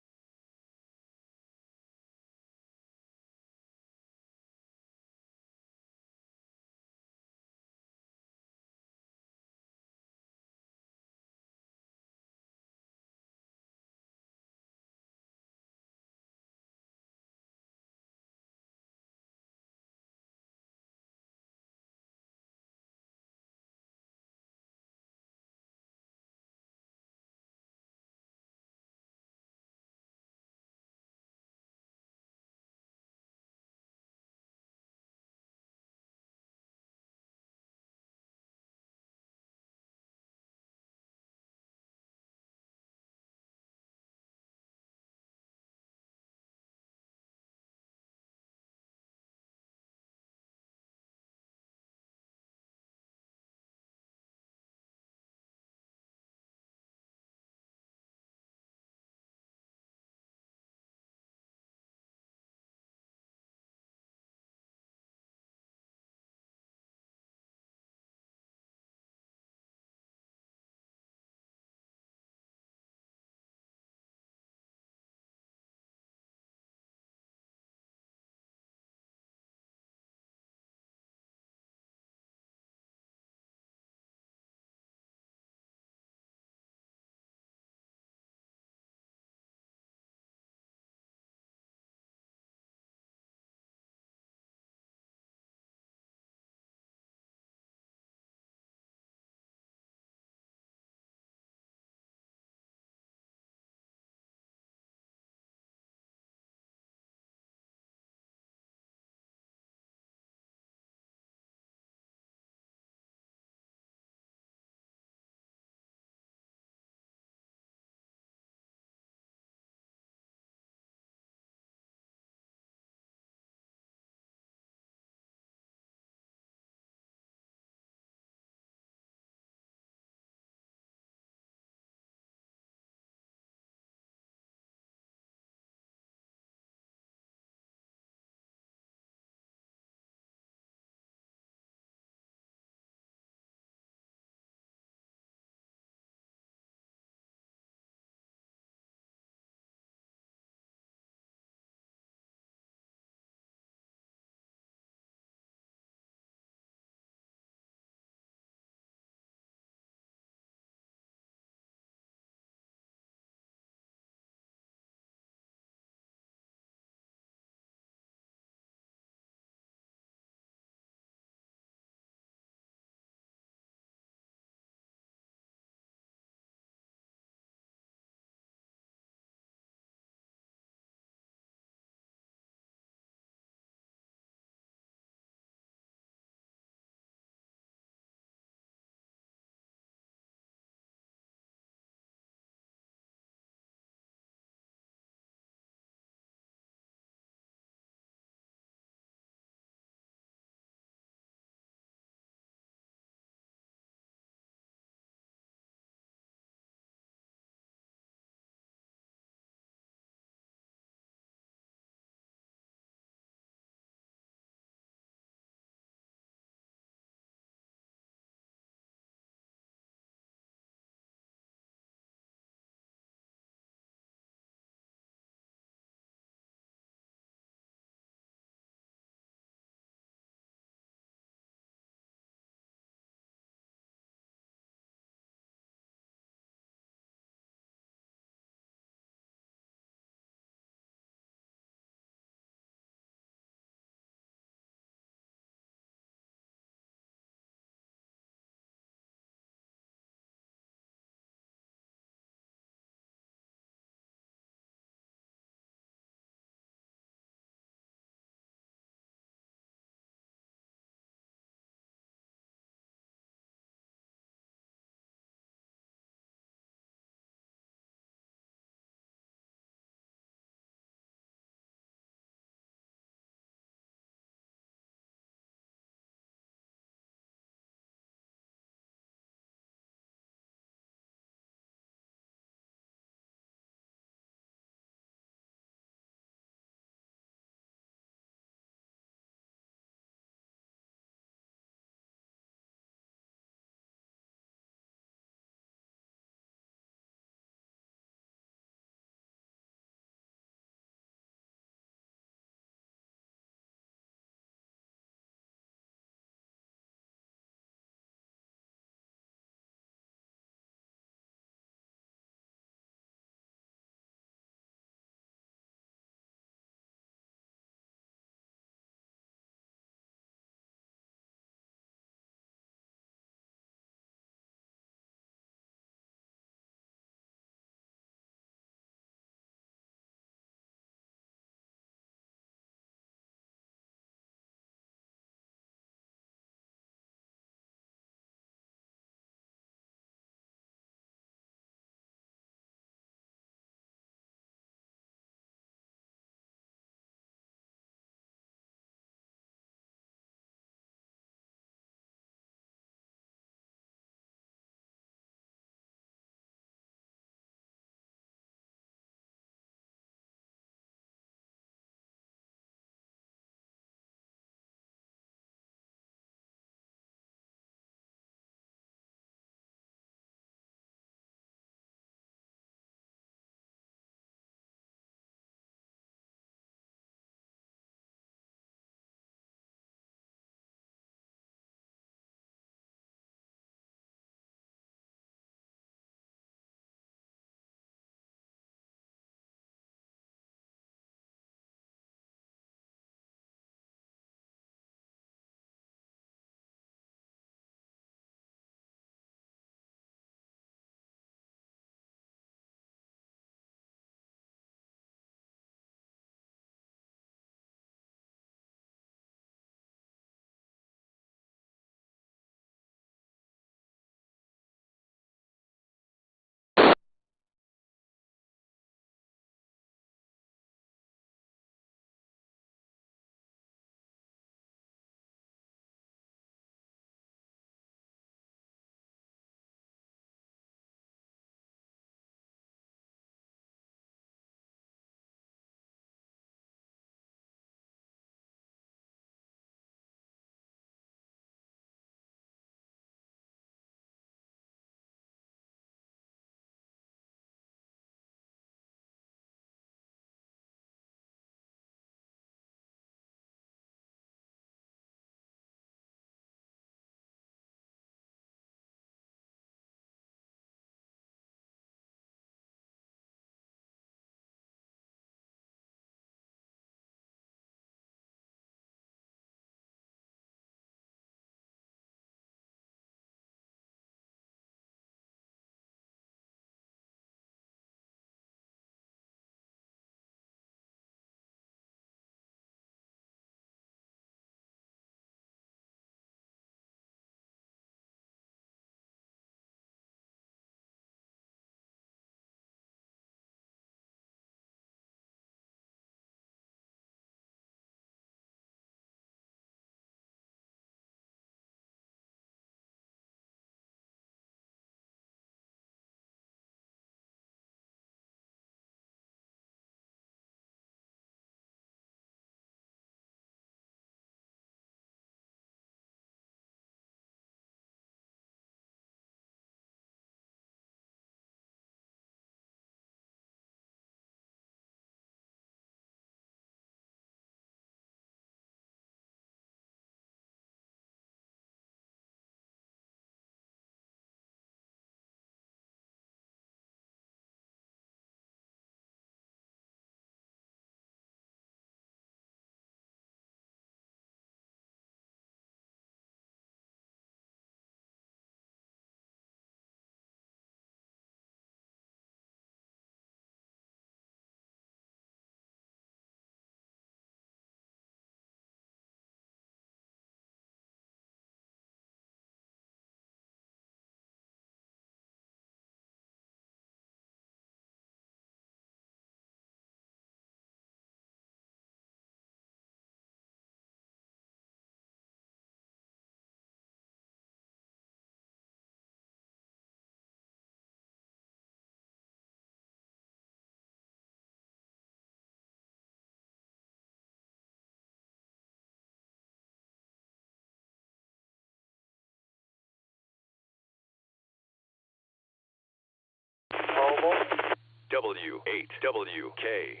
W8WKY.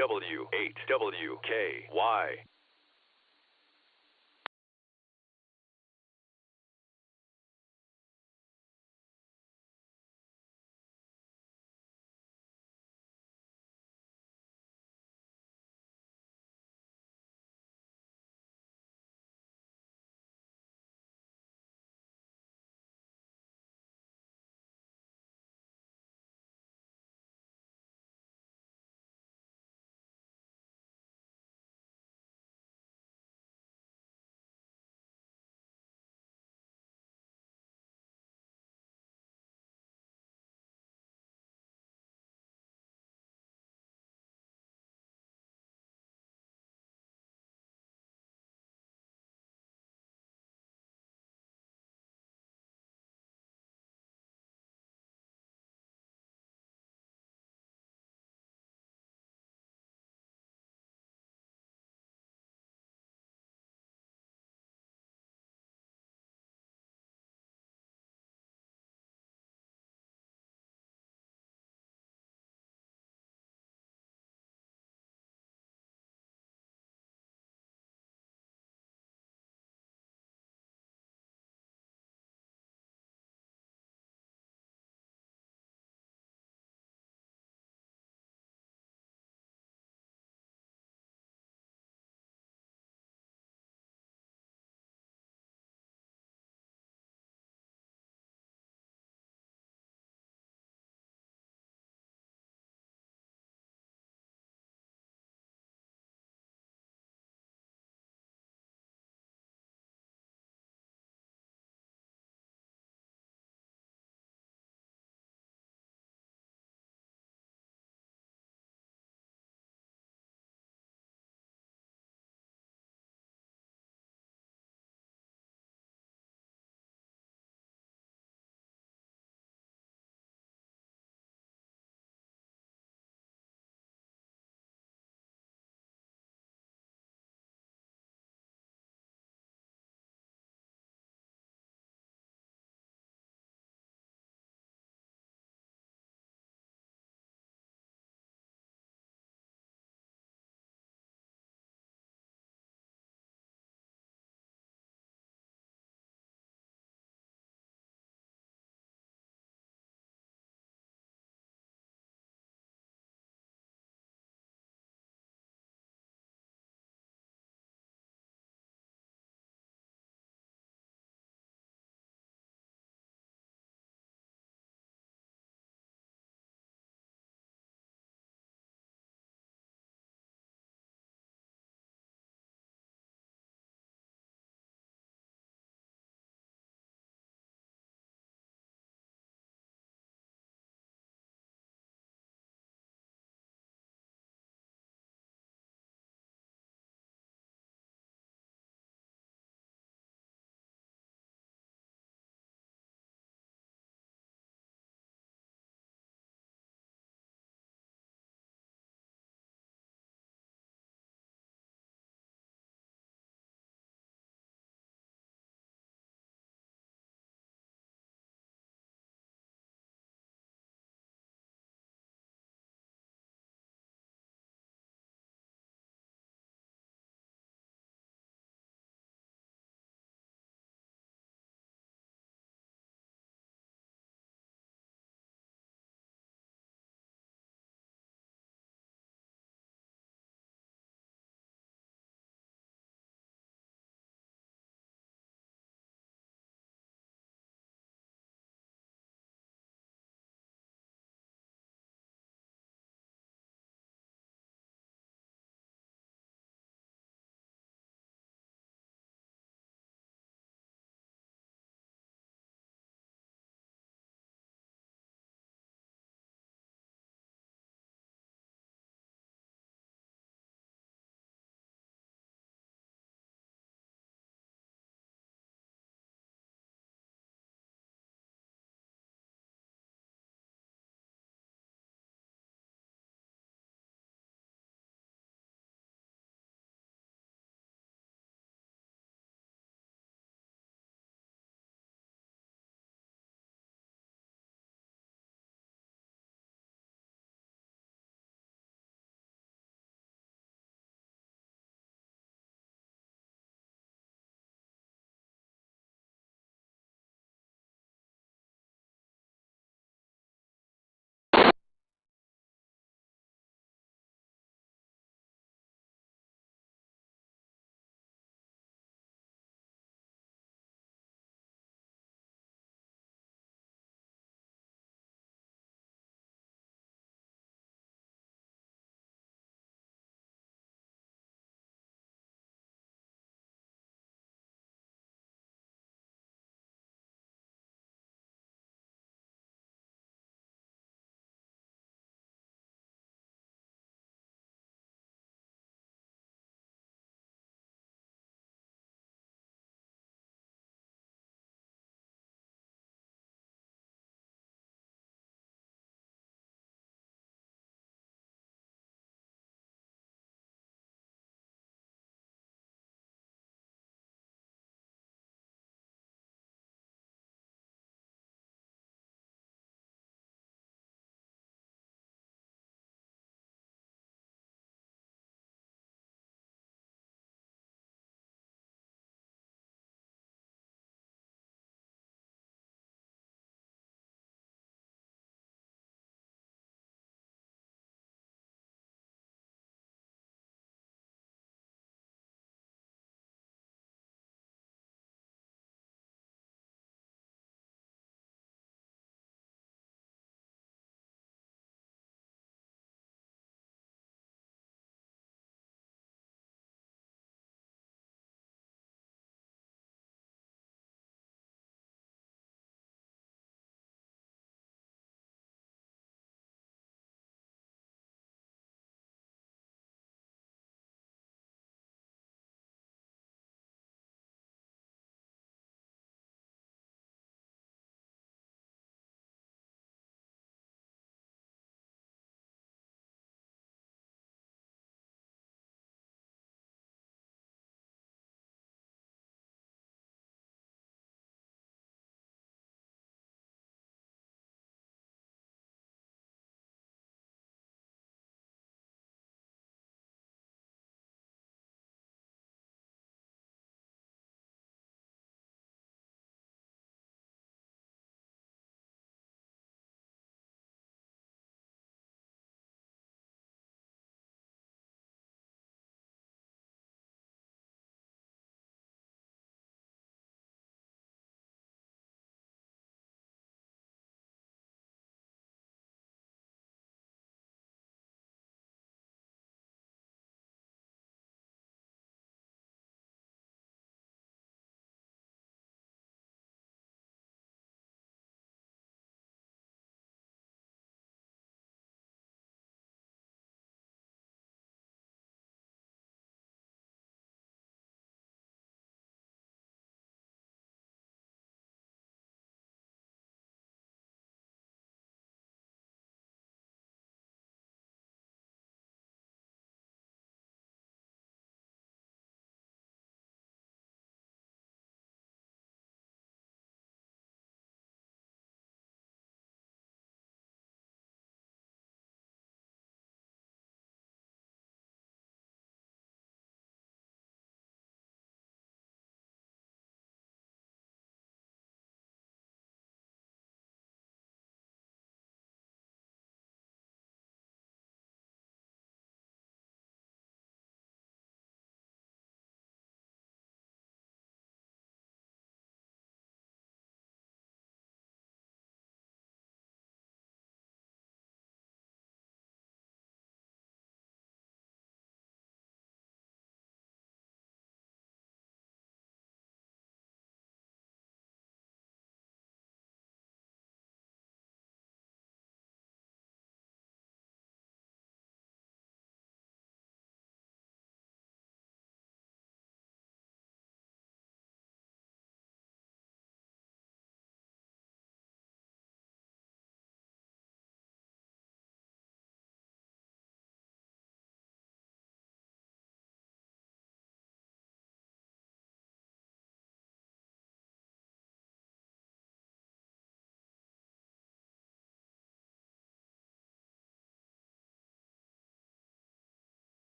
W8WKY.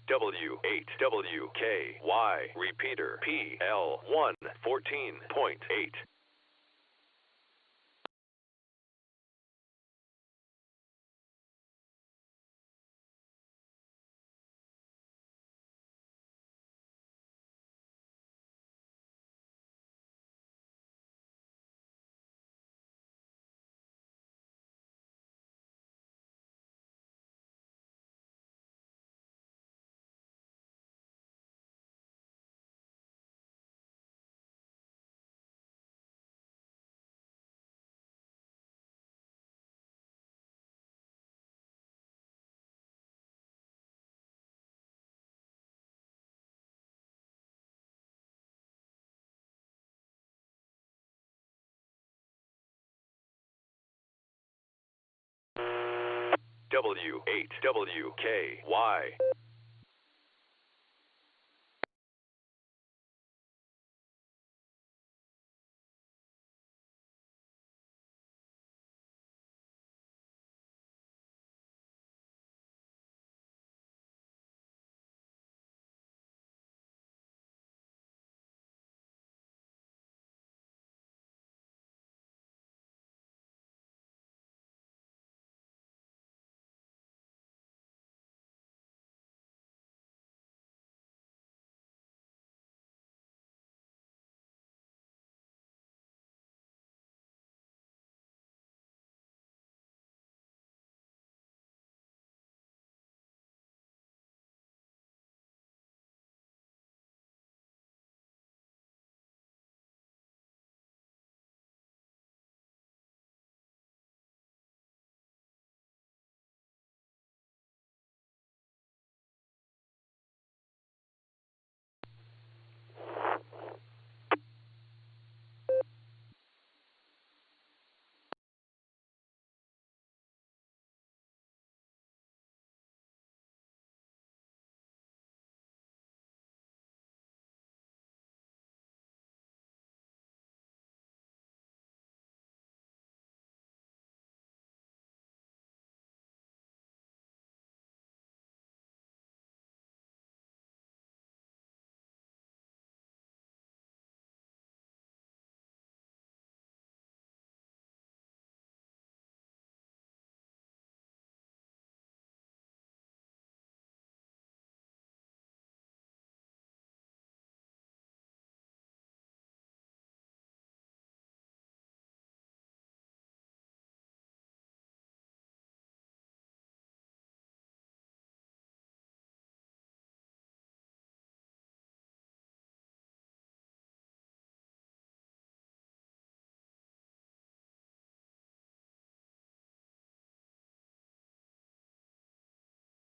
W8WKY. Repeater PL1 14.8. W8WKY.